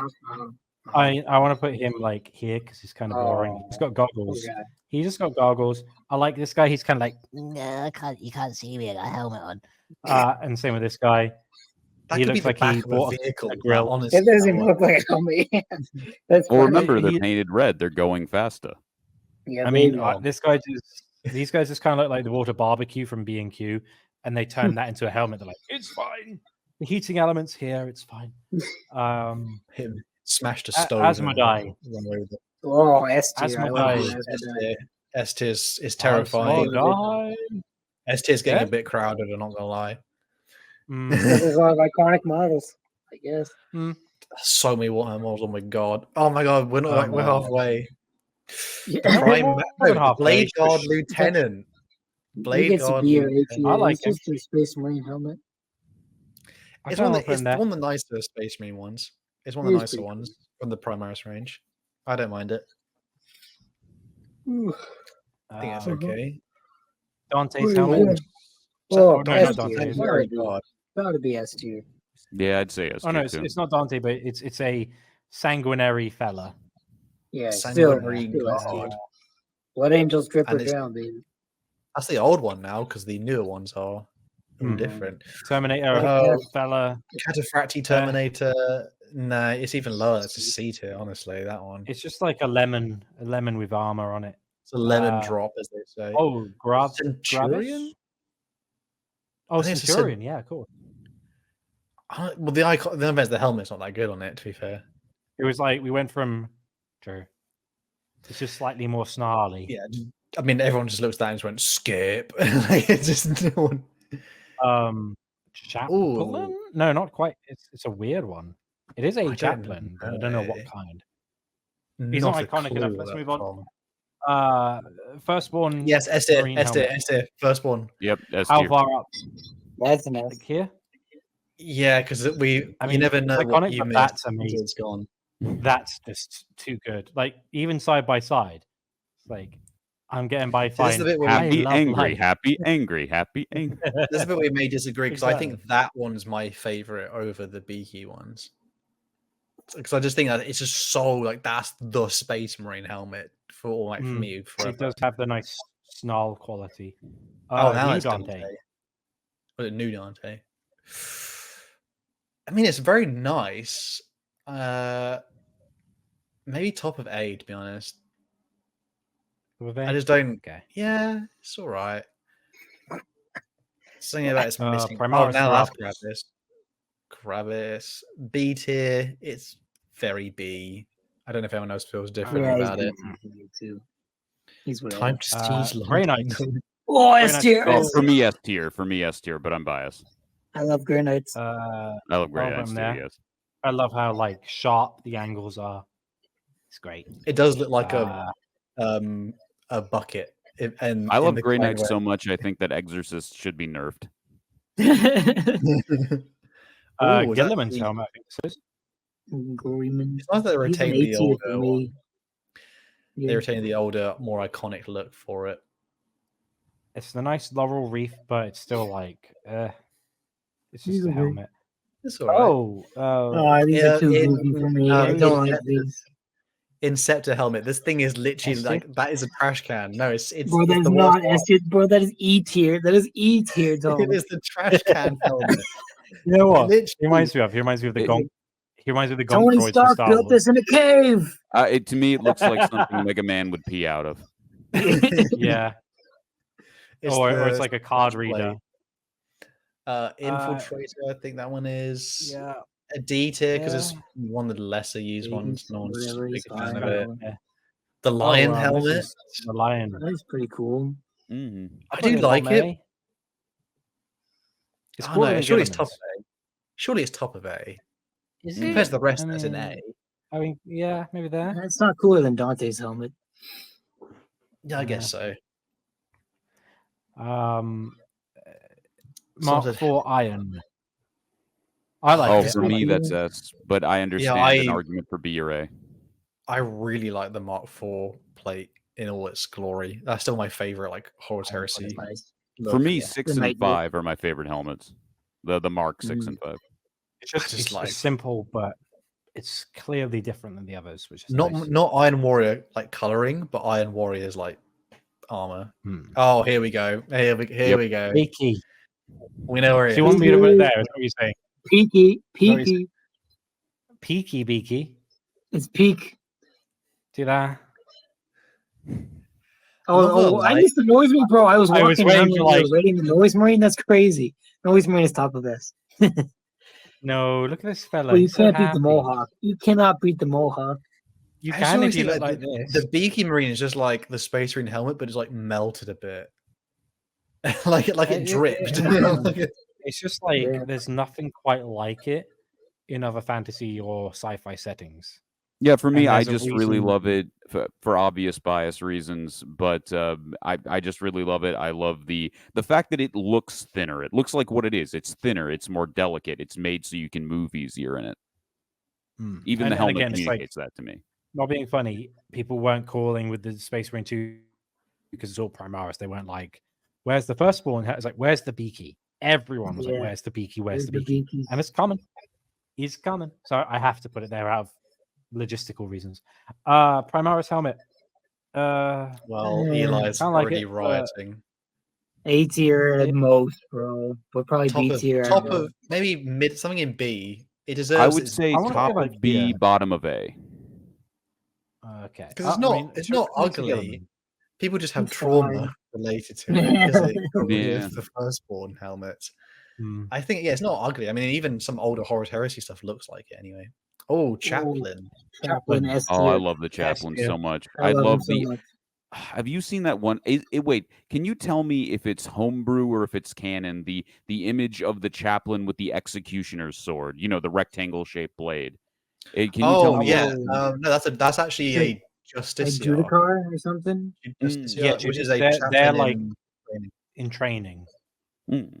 I want to put him like here because he's kind of boring. He's got goggles. Oh, He just got goggles. I like this guy. He's kind of like, No, you can't see me. I got a helmet on. and same with this guy. That He could be looks the like he back of bought a vehicle. a grill. Honestly, It doesn't even look like a helmet. That's Well, funny. remember, they're He- painted red. They're going faster. Yeah, I mean, they- this guy just these guys just kind of look like the water barbecue from B&Q, and they turn that into a helmet. They're like, it's fine. The heating elements here, it's fine. him smashed a A- stove. Asmodai. and run over. oh, S tier. I love Asmodai. Asmodai. S tier is terrifying. Asmodai. S tier is getting Yeah. a bit crowded. I'm not gonna lie. Mm, There's a lot of iconic models, I guess. So many Warhammer models. Oh my god. Oh my god. We're not. We're no. halfway. Yeah. Prime more than halfway, Blade for Guard sure. Lieutenant. He Blade gets a Guard. B or A Lieutenant. tier. I like It's just a Space Marine helmet. I It's kinda one, wanna put it's him there. one of the nicer Space Marine ones. It's one of the It is nicer pretty ones from the Primaris range. I don't mind it. I think it's Um, okay. Dante's Ooh, helmet. yeah. Oh, Oh, no, S not tier. Dante. It's Very gotta be- God. gotta be S tier. Yeah, I'd say S Oh no, tier too. it's not Dante, but it's a sanguinary fella. Yeah, still Sanguinary S tier. God. Blood Angels drip her And it's- down, baby. That's the old one now because the newer ones are all Mhm. different. Terminator Oh. fella. Cataphracti Terminator. Nah, it's even lower. It's a C tier, honestly. That one. It's just like a lemon with armor on it. It's a lemon uh, drop, as they say. Oh, Centurion? Oh, I think it's a Centurion. Yeah, cool. Well, the icon, the helmet's not that good on it. To be fair. It was like we went from Drew. It's just slightly more snarly. Yeah. I mean, everyone just looks at that and just went skip. Like, it's just no one. Chaplain? No, not quite. It's a weird one. It is I a don't chaplain, but I don't know what know. kind. He's not a iconic enough. clue Let's where move that's on. from. Firstborn. Yes, S tier, Marine S tier, helmet. S tier, first one. Yep, S How tier. far up? That's enough. Like here? Yeah, because I you mean, never know it's what iconic, you but missed that's until amazing. it's gone. That's just too good. Like even side by side, it's like I'm getting by So this is fine. the bit where I Happy, love angry, light. happy, angry, happy, angry. This is a bit we may disagree because I think Exactly. that one's my favorite over the Beaky ones. Because I just think that it's just so like that's the Space Marine helmet for like for me forever. It does have the nice snarl quality. Oh, now New it's Dante. Dante. Was it New Dante? I mean, it's very nice. Maybe top of A, to be honest. Were I they? just don't. Okay. Yeah, it's all right. Something about it's missing. Oh, Primaris now that's Gravis. Gravis. B tier. It's very B. I don't know if anyone else feels different Yeah, about it. he's too. He's whatever. Time to change Grey London. Knights. Oh, Grey S Knights tier. Oh, for me, S tier. For me, S tier. But I'm biased. I love Grey Knights. I love Grey I'll put Knights them too. there. Yes. I love how like sharp the angles are. It's great. It does look like a bucket. And I love the Grey kind Knights where- so much. I think that Exorcist should be nerfed. Ooh, Gilliman's helmet, I think this is. Goryman. It's nice that they He's an retain A the tier for older. me. They Yeah. retain the older, more iconic look for it. It's the nice laurel wreath, but it's still like, it's He's just a okay. helmet. It's all right. Oh, these Yeah, are too goofy for me. I don't like these. Inceptor helmet. This thing is literally S tier? like that is a trash can. No, it's Bro, it's that's the not worst S tier. Bro, that is E tier. That is E tier, one. dog. It is the trash can helmet. You know what? Literally. He reminds me of the It- Gonk. He reminds me of the Gonk Tony droids from Stark Star built Wars. this in a cave. To me, it looks like something Mega Man would pee out of. Yeah. It's Or it's the like a card display. reader. Infiltrator, I think that one is Yeah. a D tier because it's Yeah. one of the lesser used ones. No one's Whatever, a big he's fan of fine. it. Yeah. The lion This helmet. is the lion. That's pretty cool. Mm. I Put do it like on it. A. It's Oh, cooler no, than surely it's top of Gilliman's. A. Surely it's top of A. Is Compared to the rest, I that's an mean, A. I mean, yeah, maybe there. It's not cooler than Dante's helmet. Yeah, I guess so. Mark Something- 4 Iron. I like Oh, it. for I me, like that's S. But I understand an argument for B or A. I really like the Mark IV plate in all its glory. That's still my favorite, like Horus Heresy. Nice. For me, look. 6 The and Nightmare. 5 are my favorite helmets. The Mark 6 and 5. It's just, just it's like- simple, but it's clearly different than the others, which is not nice. not Iron Warrior like coloring, but Iron Warrior's like armor. Hmm. Oh, here we go. Here we go. Peaky. We know where So it you is. want me to put it there? Is what you're saying? Peaky. What is Peaky. Peaky beaky. It's peak. See that? Oh, I light. used to Noise Marine, bro. I was I was walking waiting around for, when you like- were rating the Noise Marine. That's crazy. Noise Marine is top of this. No, look at this fella. Well, you He's so can't beat happy. the Mohawk. You cannot beat the Mohawk. You I can still if you think, look like the, this. the Beaky Marine is just like the Space Marine helmet, but it's like melted a bit. like it It- dripped. it- It's just like Yeah. there's nothing quite like it in other fantasy or sci-fi settings. Yeah, for me, And I there's a just really reason- love it for obvious bias reasons. But I just really love it. I love the fact that it looks thinner. It looks like what it is. It's thinner. It's more delicate. It's made so you can move easier in it. Even the And helmet again, it's like- communicates that to me. Not being funny, people weren't calling with the Space Marine 2 because it's all Primaris. They weren't like, "Where's the firstborn?" It's like, "Where's the Beaky?" Everyone was like, Yeah. "Where's the Beaky? Where's There's the Beaky?" Beaky. And it's coming. He's coming. So I have to put it there out of logistical reasons. Primaris helmet. Well, Yeah, Eli's kinda like already it, rioting. A tier at Yeah. most, bro. But probably Top B of tier. top of maybe mid something in B. It deserves. I would say I wanna top give a- of B, yeah. bottom of A. Okay. 'Cause it's I not- mean, it's should we not come to ugly. Gilliman? People just have It's trauma fine. related to it because they got rid Yeah. of the firstborn helmet. Hmm. I think it's not ugly. I mean, even some older Horus Heresy stuff looks like it anyway. Oh, Chaplain. Chaplain S tier. Oh, I love the chaplain yeah. so much. I I love love him so the. much. Have you seen that one? Wait, can you tell me if it's homebrew or if it's canon? The image of the chaplain with the executioner's sword. You know, the rectangle shaped blade. Can you tell Oh me? yeah, no, that's actually Like- a Justice Like Judicar or something. Yeah, which is they're a chaplain like- in training. In training. Mm.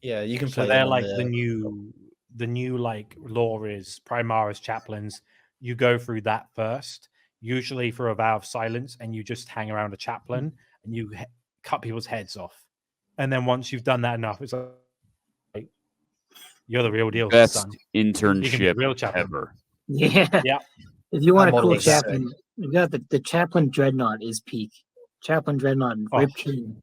Yeah, you can So play they're them on like the new like Lore's Primaris chaplains. you go through that first, usually for a vow of silence, and you just hang around a chaplain and you cut people's heads off. And then once you've done that enough, it's like you're the real deal, Best son. You can be internship the real chaplain. ever. Yeah. Yeah. If you want a That cool model is sick. chaplain, you got the chaplain dreadnought is peak. Chaplain dreadnought and Oh. Rip King.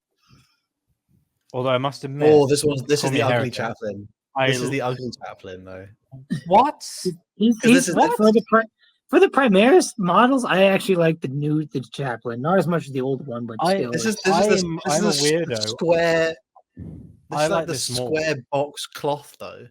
Although I must admit, Oh, this is call me the a ugly heretic. chaplain. I This is the ugly chaplain, though. what? He's this is what? for the Primaris models. I actually like the chaplain, not as much as the old one, but still. This is I'm a the weirdo. square. This I is like the this more. square box cloth, though.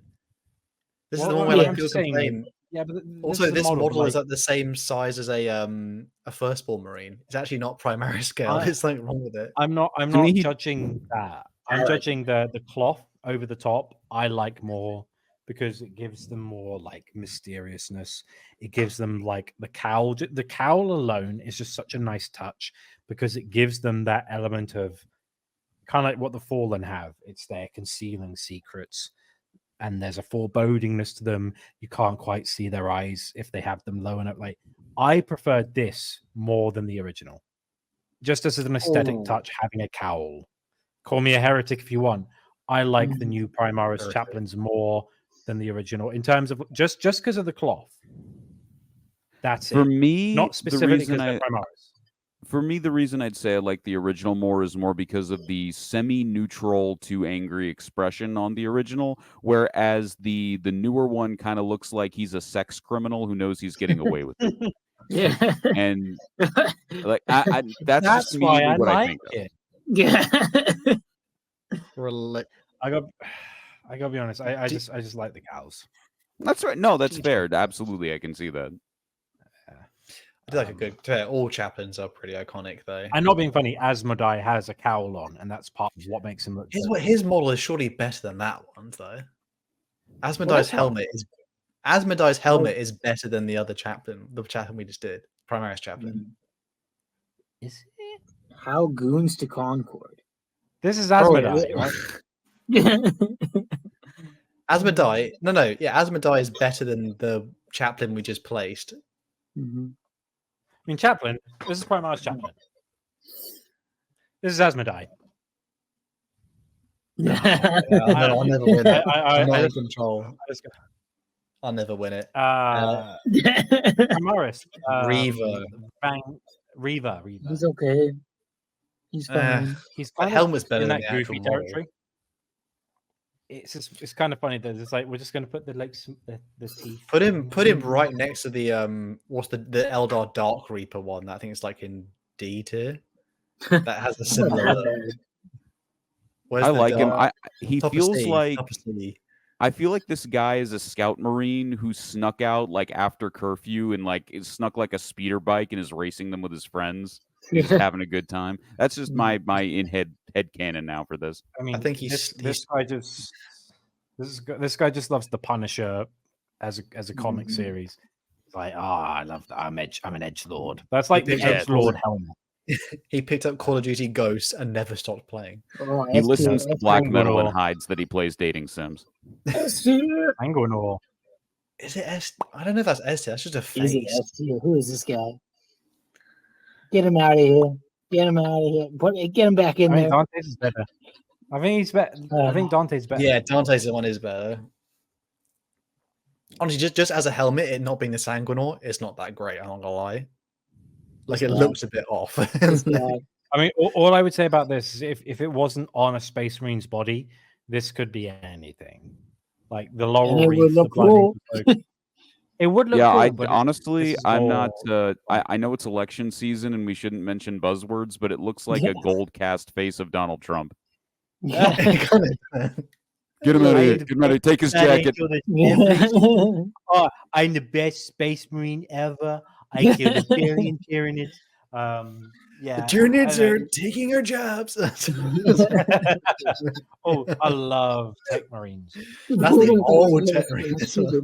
This is Well, the one no, where like I'm people saying- complain. Yeah, but Also, is a this model is like, at the same size as a firstborn marine. It's actually not primary scale. There's something wrong with it. I'm not me, he- judging that. I'm I like judging the cloth over the top. I like more because it gives them more like mysteriousness. It gives them like the cowl. The cowl alone is just such a nice touch because it gives them that element of kind of like what the Fallen have. It's their concealing secrets. And there's a forebodingness to them. You can't quite see their eyes if they have them low enough. Like I preferred this more than the original, just as an aesthetic Oh. touch. Having a cowl. Call me a heretic if you want. I like the Mhm. new Primaris Heretic. chaplains more than the original in terms of just because of the cloth. That's For it. me, Not the specifically reason because they're Primaris. For me, the reason I'd say I like the original more is more because of the semi-neutral to angry expression on the original, whereas the newer one kind of looks like he's a sex criminal who knows he's getting away with it. Yeah. And like that's just That's why immediately I what I like think of. it. Yeah. I gotta be honest. I just like the cows. That's right. No, that's fair. Absolutely, I can see that. I do like a good. All chaplains are pretty iconic, though. I'm not being funny. Asmodai has a cowl on, and that's part of what makes him look. His model is surely better than that one, though. that's Asmodai's not- helmet is better than the other chaplain. The chaplain we just did, Primaris chaplain. Is it? How goons to Concord. This is Oh, Asmodai, right? Asmodai, Asmodai is better than the chaplain we just placed. Mhm. I mean, chaplain. This is Primaris chaplain. This is Asmodai. I'll never win it. I I'm not in just- control. I just go, I'll never win it. Primaris. Reaver. Reaver. He's okay. He's fine. He's The kind helmet's of better in than that the actual goofy model. territory. It's kind of funny that it's like we're just going to put the legs, the teeth. Put him right next to the what's the Eldar Dark Reaper one? That I think it's like in D tier. That has the similar look. Where's I the like him. Dark- He top of feels C, like top of C. I feel like this guy is a scout marine who snuck out like after curfew and like snuck like a speeder bike and is racing them with his friends, just having a good time. That's just my in head canon now for this. I mean, I think this guy just loves the Punisher as a comic series. It's like, I love that. I'm an edge lord. That's like the picked up edge lord Call- helmet. He picked up Call of Duty Ghosts and never stopped playing. Oh, He listens to black tier. metal and hides that he plays dating sims. Angonor. Is it S? I don't know if that's S tier. That's just a Is it face. S tier? Who is this guy? Get him out of here. Get him out of here. Get him back in I mean, there. Dante's is better. I think he's better. I think Dante's better. Yeah, Dante's the one is better. Honestly, just as a helmet, it not being the Sanguinor, it's not that great. I'm not gonna lie. Like it Yeah. looks a bit off. This guy. I mean, all I would say about this is if it wasn't on a Space Marine's body, this could be anything. Like the laurel And it wreath, would the look blood cool. angel. It would look Yeah, cool, I but honestly, this is I'm not. more- I know it's election season and we shouldn't mention buzzwords, but it looks like a Yes. gold cast face of Donald Trump. Yeah. Get him out of I- here! Get him out of here! Take his jacket. Oh, I'm the best Space Marine ever. I killed a billion Tyranids. Yeah. The Tyranids I are know. taking our jobs. Oh, I love Tech Marines. That's the old Tech Marine as well.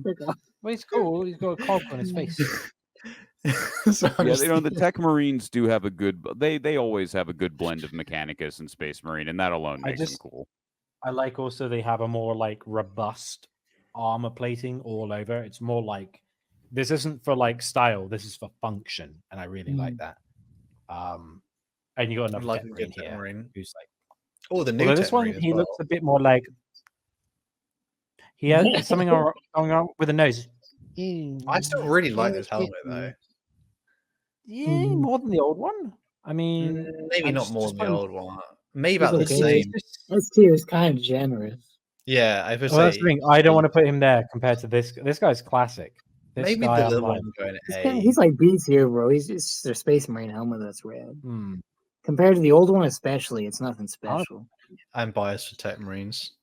Well, he's cool. He's got a cog on his face. So I'm Yeah, just you know the thinking- Tech Marines do have a good. They always have a good blend of Mechanicus and Space Marine, and that alone I makes them just- cool. I like also they have a more like robust armor plating all over. It's more like This isn't for like style. This is for function, and I really like that. And you got another like Tech Marine here, who's like, oh, the new although this Tech one Marine as he well. looks a bit more like he has something going on with the nose. I still really like this helmet though. Yeah, more than the old one. I mean, Maybe I'm not more just than the putting- old one. Maybe about the okay. same. S tier is kind of generous. Yeah, I would Well, that's say the thing. I don't want to put him there compared to this. This guy's classic. This maybe guy, the I'm little like, one going He's like B tier, bro. He's just their Space Marine helmet that's red. hmm. Compared to the old one, especially, it's nothing special. I'm biased for Tech Marines.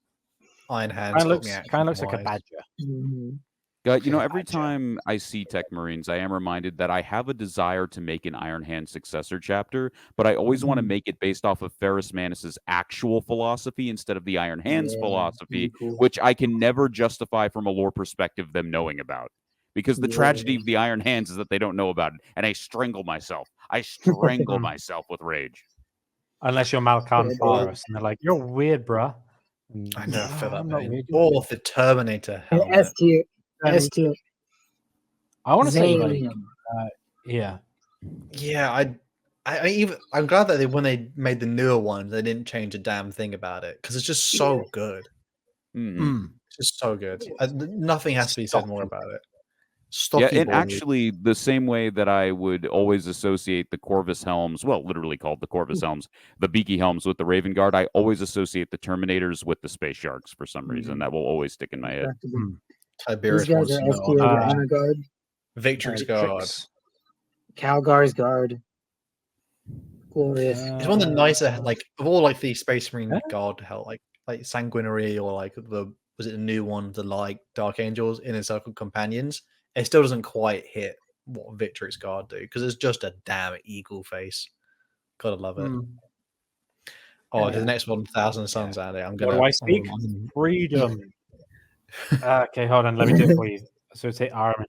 Iron Hands Kind got me of looks like a wise. badger. Mhm. You know, every Gotcha. time I see Tech Marines, I am reminded that I have a desire to make an Iron Hand successor chapter, but I always want to make it based off of Ferrus Manus's actual philosophy instead of the Iron Hand's Yeah, philosophy, pretty cool. which I can never justify from a lore perspective them knowing about. Because the tragedy of the Iron Hands is that they don't know about it, and I strangle myself. I strangle myself with rage. Unless you're Malkan Yeah, Faros, and they're like, "You're weird, bruh." And, I never feel that I'm not pain. weird. Or the Terminator helmet. S tier. I mean, S tier. I want to say like, Zalium. yeah, Yeah, I'm glad that when they made the newer ones, they didn't change a damn thing about it because it's just so good. It's just so good. Nothing has to be said more about it. Stocky Yeah, and boy. actually, the same way that I would always associate the Corvus helms, well, literally called the Corvus helms, the Beaky helms with the Raven Guard, I always associate the Terminators with the Space Sharks for some reason. That will always stick in my head. Tiberius These guys wants are to S know. tier. The Honor Guard, Victrix Guard. Calgar's Guard. Glorious. It's one of the nicer, like of all like the Space Marine Guard hell, like Sanguinary or like was it the new one, the like Dark Angels, Inner Circle Companions. It still doesn't quite hit what Victrix Guard do because it's just a damn eagle face. Gotta love it. Oh, the next 1,000 Suns out there. I'm gonna. What do I speak? Freedom. Okay, hold on. Let me do it for you. So say arm and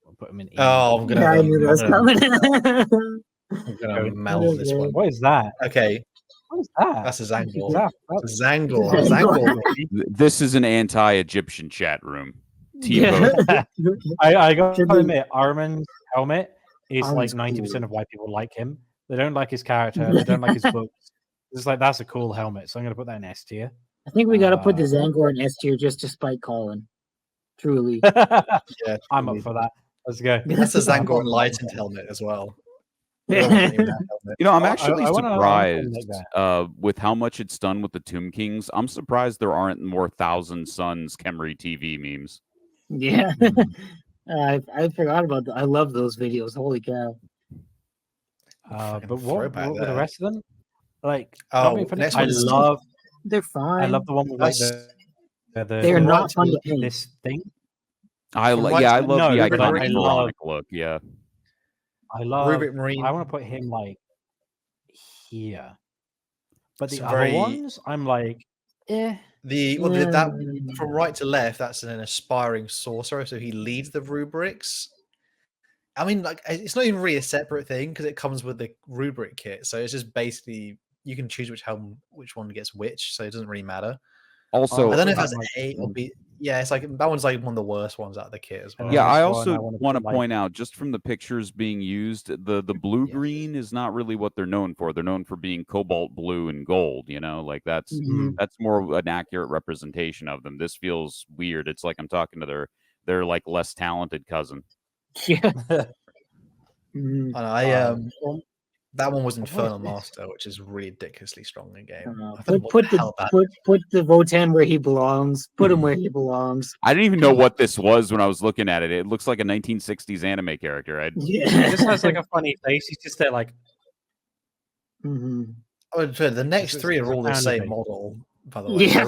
we'll put him in. Oh, I'm gonna. I knew that was coming. I'm gonna melt this one. What is that? Okay, What is that? that's a Zangor. That's Zangor. Zangor. This is an anti-Egyptian chat room. Yeah. I got Should to be- admit, Armin's helmet is Armin's like 90% cool. of why people like him. They don't like his character. They don't like his books. It's like that's a cool helmet, so I'm gonna put that in S tier. I think we got to put the Zangor in S tier just to spite Colin. Truly. Yeah, I'm up for that. Let's go. that's a Zangor enlightened helmet as well. You know, I'm I actually wanna surprised like with how much it's done with the Tomb Kings. I'm surprised there aren't more Thousand Suns Khemri TV memes. Yeah. I forgot about that. I love those videos. Holy cow. But what were the there. rest of them? Like, Oh, not being funny, next I one is- love They're fine. I love the one with like the They're not fun to paint. this thing. I From love right to- the no, iconic but I love- Pharaonic look. Yeah, I love Rubric Marine. I want to put him like here. But the It's other very- ones, I'm like, that from right to left, that's an aspiring sorcerer, so he leads the rubrics. I mean, like it's not even really a separate thing because it comes with the rubric kit, so it's just basically you can choose which one gets which, so it doesn't really matter. also, I don't know if that's that's A or B. Yeah, it's like that one's like one of the worst ones out of the kit as well. yeah, I this also one, I wanna want to put, like- point out, just from the pictures being used, the blue green is not really what they're known for. They're known for being cobalt blue and gold. You know, like that's more of an accurate representation of them. This feels weird. It's like I'm talking to their like less talented cousin. Yeah. And that one was Infernal Master, which is really ridiculously strong in game. I don't know Put what the hell that put the Votan where he belongs. Put him where he belongs. I didn't even know what this was when I was looking at it. It looks like a 1960s anime character. he just has like a funny face. He's just there like the next It's- three are it's a all the fan same thing. model, by the way. Yeah,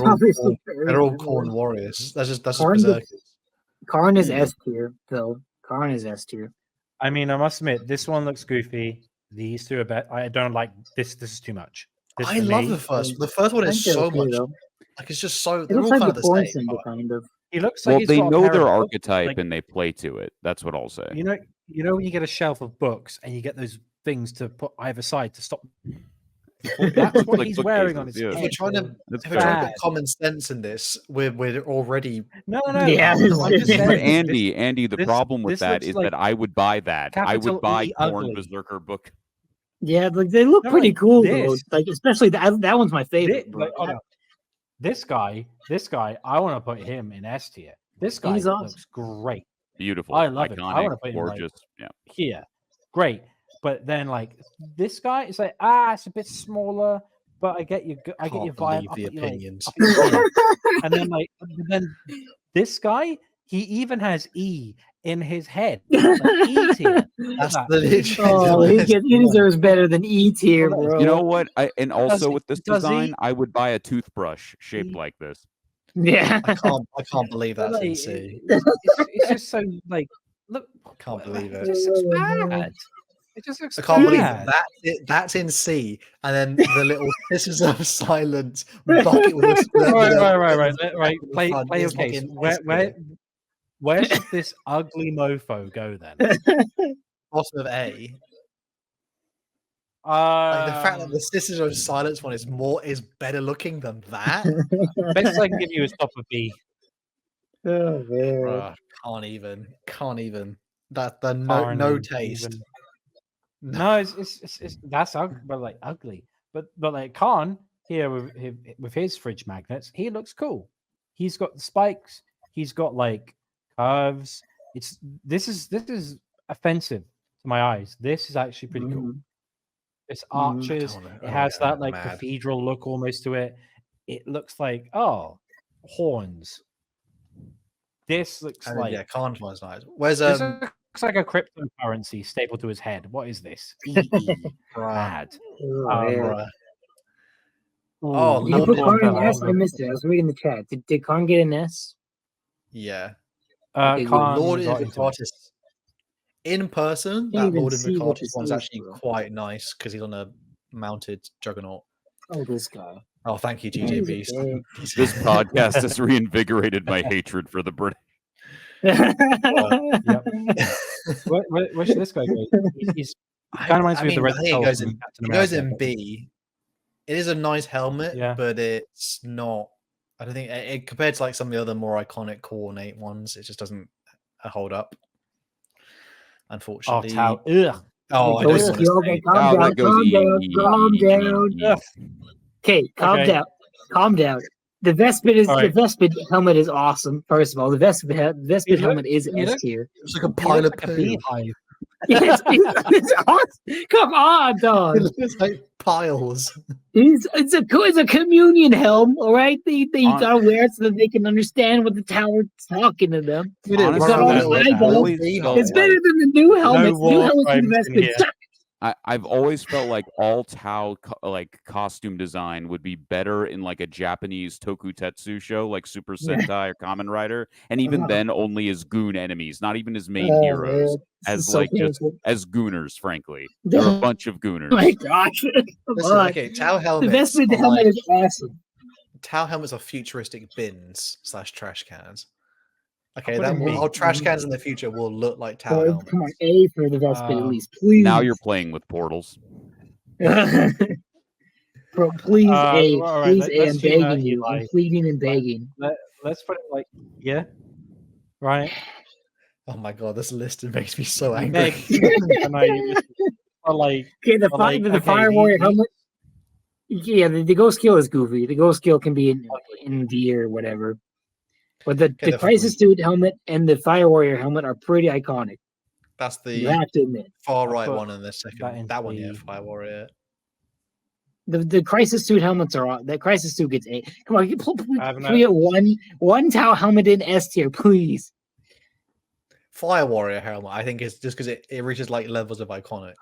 They're all Khorne warriors. That's just Khorne berserkers. Karn is S tier, though. Karn is S tier. I mean, I must admit, this one looks goofy. These two are better. I don't like this. This is too much. This I for love me- the first. The first one I is think they're so okay, much. though. Like it's just so. It They're all looks kind like of the the porn same. symbol, kind of. He looks like Well, he's they got a know pair their of books, archetype like, and they play to it. That's what I'll say. you know when you get a shelf of books and you get those things to put either side to stop That's what Like he's bookcases, wearing on his yeah. head. If we're trying to, That's if we're trying to bad. put common sense in this, we're already. No. Yeah. I'm just But saying. Andy, the this- problem with this that looks is like that I would buy that. I capital would buy E Corn ugly. Berserker book. Yeah, like they look No, pretty like cool though. this. Like especially that one's my favorite. Thi- bro. like, hold on. This guy, I want to put him in S tier. This guy He's awesome. looks great. Beautiful, I love it. I iconic, wanna put him, like, gorgeous. Yeah. Here, great. But then, like this guy, it's like it's a bit smaller. But I get you. I get your vibe. Believe I'll the put you, like, opinions. I'll put you here. And then this guy, he even has E in his head. Like, E tier. That's that. the Oh, he deserves better than E tier, Well, bro. You know what? And also he- with this does he- design, I would buy a toothbrush shaped He- like this. Yeah. I can't believe that's Like, in C. it's just so like look. Can't believe It it. just looks bad. It just looks I can't believe bad. that's in C, and then the little Scissors of Silence bucket with a Right. Play front your is case. fucking Where should this ugly mofo go then? bottom of A. Like the fact that the Scissors of Silence one is better looking than that. best I can give you is top of B. Oh, man. Bruh, can't even. That the no Can't taste. even. No, it's that's ugly. But like Khan here with his fridge magnets, he looks cool. He's got the spikes. He's got like curves. This is offensive to my eyes. This is actually pretty cool. It's arches. It has that like cathedral look almost to it. It looks like horns. This looks like yeah, Khan one's nice. Where's this looks like a cryptocurrency stapled to his head. What is this? Bad. bruh. Oh, you put Khan in S? I missed it. I was reading the chat. Did Khan get an S? Yeah. Okay, Khan Lord got into it. Invocatus in person, Can't that even Lord see what Invocatus this one's is, actually bro. quite nice because he's on a mounted juggernaut. Oh, this guy. Oh, thank you, GJ Beast. This podcast has reinvigorated my hatred for the British. Yep. Where should this guy go? He's kind of reminds me of the Red I think Skull it goes from in, Captain it goes America, in B. It is a nice helmet, Yeah. but it's not. I don't think it compared to like some of the other more iconic core ornate ones, it just doesn't hold up. Oh, Unfortunately. Tau. Ugh. Oh, I Oh, don't okay, want to say. calm down, that goes calm E, down, E, calm E, E, down. E. Okay, calm Okay. down. Calm down. The Vespid All right. the Vespid helmet is awesome. First of all, the Vespid helmet is S tier. It's like a He pile of looks like a poo. beehive. It's awesome. Come on, dog. It's like piles. It's a communion helm, all right? They On- gotta wear it so that they can understand what the tower's talking to them. Honestly, got all I've the eyeballs. always felt It's like- better than the new helmets. New war helmets from crimes in Vespid here. suck. I've always felt like all Tau like costume design would be better in like a Japanese tokutetsu show like Super Sentai or Kamen Rider, and even then only as goon enemies, not even as main Oh, heroes, man. This as is so like just painful. as gooners. Frankly, they're a bunch of gooners. Oh my gosh. Come Listen, on. okay, Tau The helmets. Vespid are helmet like, is awesome. Tau helmets are futuristic bins / trash cans. Okay, put then in B. our trash cans in the future will look like Tau Boy, helmets. come on, A for the Vespid at least, please. Now you're playing with portals. Bro, please, A. all right, Please, A. let's I'm humor begging you. I'm Eli. pleading and begging. Let's put it like right. Oh my god, this list makes me so angry. Meg, and like Okay, the, But, fi- like, the okay, Fire Warrior helmet. Yeah, the ghost skill is goofy. The ghost skill can be in D or whatever. But the the Crisis Suit helmet and the Fire Warrior helmet are pretty iconic. That's You the have to admit. far I'll right put one in the that second. into That one, yeah, the- Fire Warrior. The Crisis Suit helmets are on. The Crisis Suit gets A. Come on, I have can we get one Tau helmet in S tier, please? Fire Warrior helmet, I think, is just because it reaches like levels of iconic.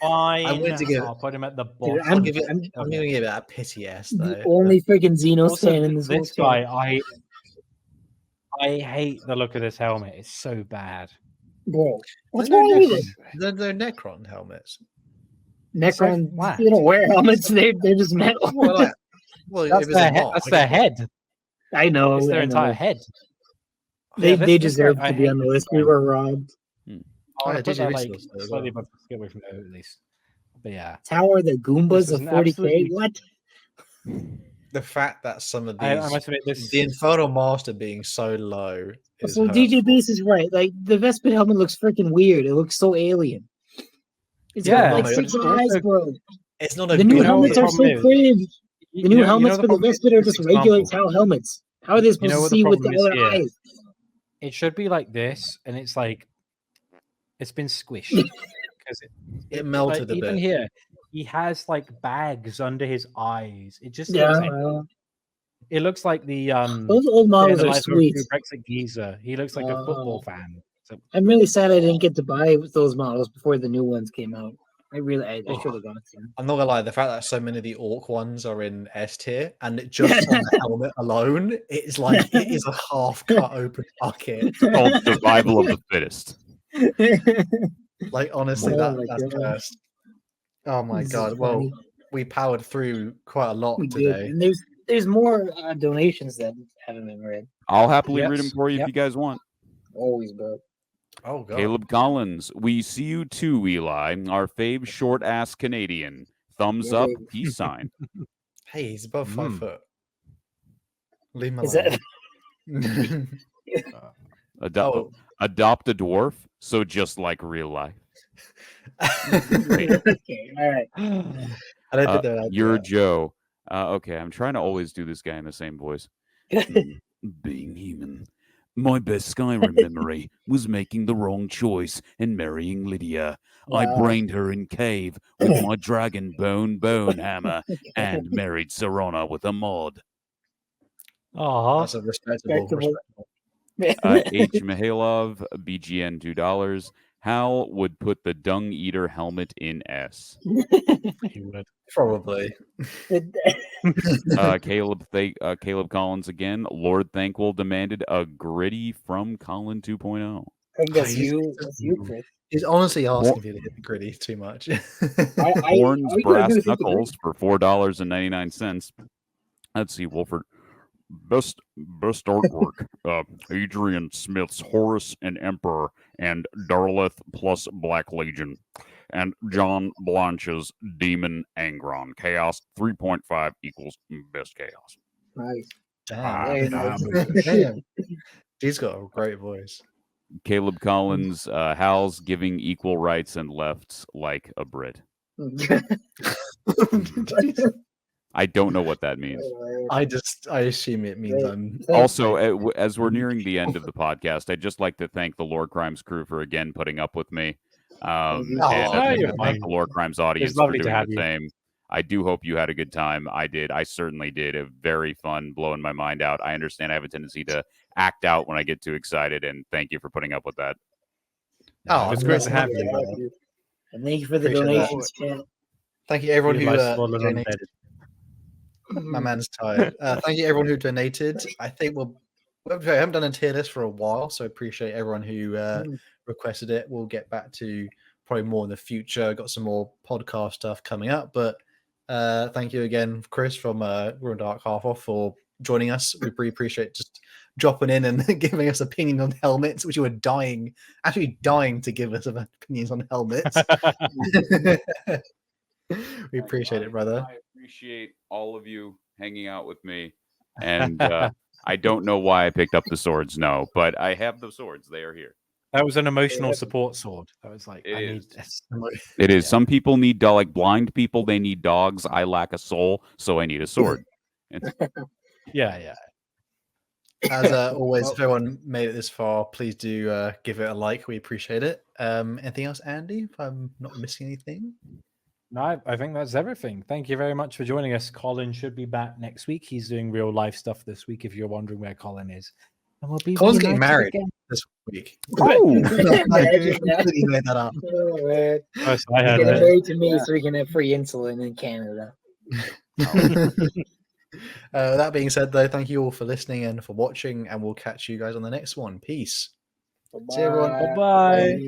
Fine. going to give- I'll put him at the Dude, bottom. I'm I'm going to give it a pity S though. the only freaking Xenos Also, fan in this whole this chat. guy, I hate the look of this helmet. It's so bad. Bro, what's They're wrong with it? They're Necron helmets. Necron, flat. they don't wear helmets. They're just metal. Well, well That's if it's a their head. mod, That's I their guess- head. I know. It's their I entire know. head. They Yeah, this deserve guy- I to be hate on the this list. guy. We were robbed. I want yeah, to put DJ that Reese like does that as slightly well. above. Get away from there at least. But yeah, Tower the Goombas This of is an 40K. absolutely- What? The fact that some of I these, must admit this. the Infernal Master being so low is So DJ hurtful. Beast is right. Like the Vespid helmet looks freaking weird. It looks so alien. It's Yeah, got like it's 6 also- eyes, bro. It's not a The new good helmets the are look. so problem is- cringe. The new helmets for the problem is- Vespid are this just regular example. Tau helmets. How are they supposed know to what the see with the problem is other here? eyes? It should be like this, and it's like it's been squished because It melted a even bit. here, he has like bags under his eyes. It just Yeah, looks. It looks like the those old Day in models the are Life of sweet. Brexit geezer. He looks like a football fan. So I'm really sad I didn't get to buy those models before the new ones came out. I should have gone to them. I'm not gonna lie, the fact that so many of the Orc ones are in S tier, and it just on the helmet alone, it's like it is a half cut open bucket. Called survival of the fittest. Like honestly, Oh my that's God. cursed. Oh my This is god! Well, funny. we powered through quite a lot We did. today. And there's more donations that haven't been read. I'll happily read them Yes, for you yep. if you guys want. Always, bro. Oh god! Caleb Collins, we see you too, Eli. Our fave short ass Canadian. Thumbs Yeah, up, baby. peace sign. Hey, he's above 5 Mm. foot. Leave him Is alone. Oh. Adopt a dwarf, so just like real life. okay, all right. I don't think they're You're Joe. Okay, I'm trying to always do this guy in the same voice. Being human. My best Skyrim memory was making the wrong choice and marrying Lydia. I Wow. brained her in cave with my dragon bone hammer and married Serana with a mod. Aw. That's a respectable. Respectable. H. Mihailov, BGN $2. Hal would put the Dung Eater helmet in S. He would. Probably. Caleb Collins again. Lord Thankful demanded a gritty from Colin 2.0. I think that's you. That's you, Chris. He's honestly asking you to hit the gritty too much. Horns all you gotta Brass do is hit the Knuckles for $4.99. Let's see, Wolford. Best artwork. Adrian Smith's Horus and Emperor and Darleth plus Black Legion. And John Blanche's Demon Angron. Chaos 3.5 equals best chaos. Nice. Damn. He's got a great voice. Caleb Collins, Hal's giving equal rights and lefts like a Brit. I don't know what that means. I assume it means I'm Also, as we're nearing the end of the podcast, I'd just like to thank the Lorecrimes crew for again putting up with me. And I'd like to thank the Lorecrimes audience for doing the same. I do hope you had a good time. I did. I certainly did. A very fun, blowing my mind out. I understand I have a tendency to act out when I get too excited, and thank you for putting up with that. Oh, it's great to have you. And thank you for the Appreciate donations, chat. Thank you everyone who donated. donated. My man's tired. Thank you everyone who donated. I think I haven't done a tier list for a while, so appreciate everyone who requested it. We'll get back to probably more in the future. Got some more podcast stuff coming up, but thank you again, Chris from Ruin Dark Half Off, for joining us. We really appreciate just dropping in and giving us opinion on helmets, which you were actually dying to give us opinions on helmets. We appreciate it, brother. I appreciate all of you hanging out with me. And I don't know why I picked up the swords, no, but I have the swords. They are here. That was an emotional support sword. That was like, I need this. It is. Some people need, like blind people, they need dogs. I lack a soul, so I need a sword. Yeah. As always, if everyone made it this far, please do give it a like. We appreciate it. Anything else, Andy? If I'm not missing anything? No, I think that's everything. Thank you very much for joining us. Colin should be back next week. He's doing real life stuff this week, if you're wondering where Colin is. And we'll be Colin's getting married this week. Oh, I completely made that up. Yes, I heard Get it. married to me so we can have free insulin in Canada. That being said, though, thank you all for listening and for watching, and we'll catch you guys on the next one. Peace. See you, everyone. Bye-bye.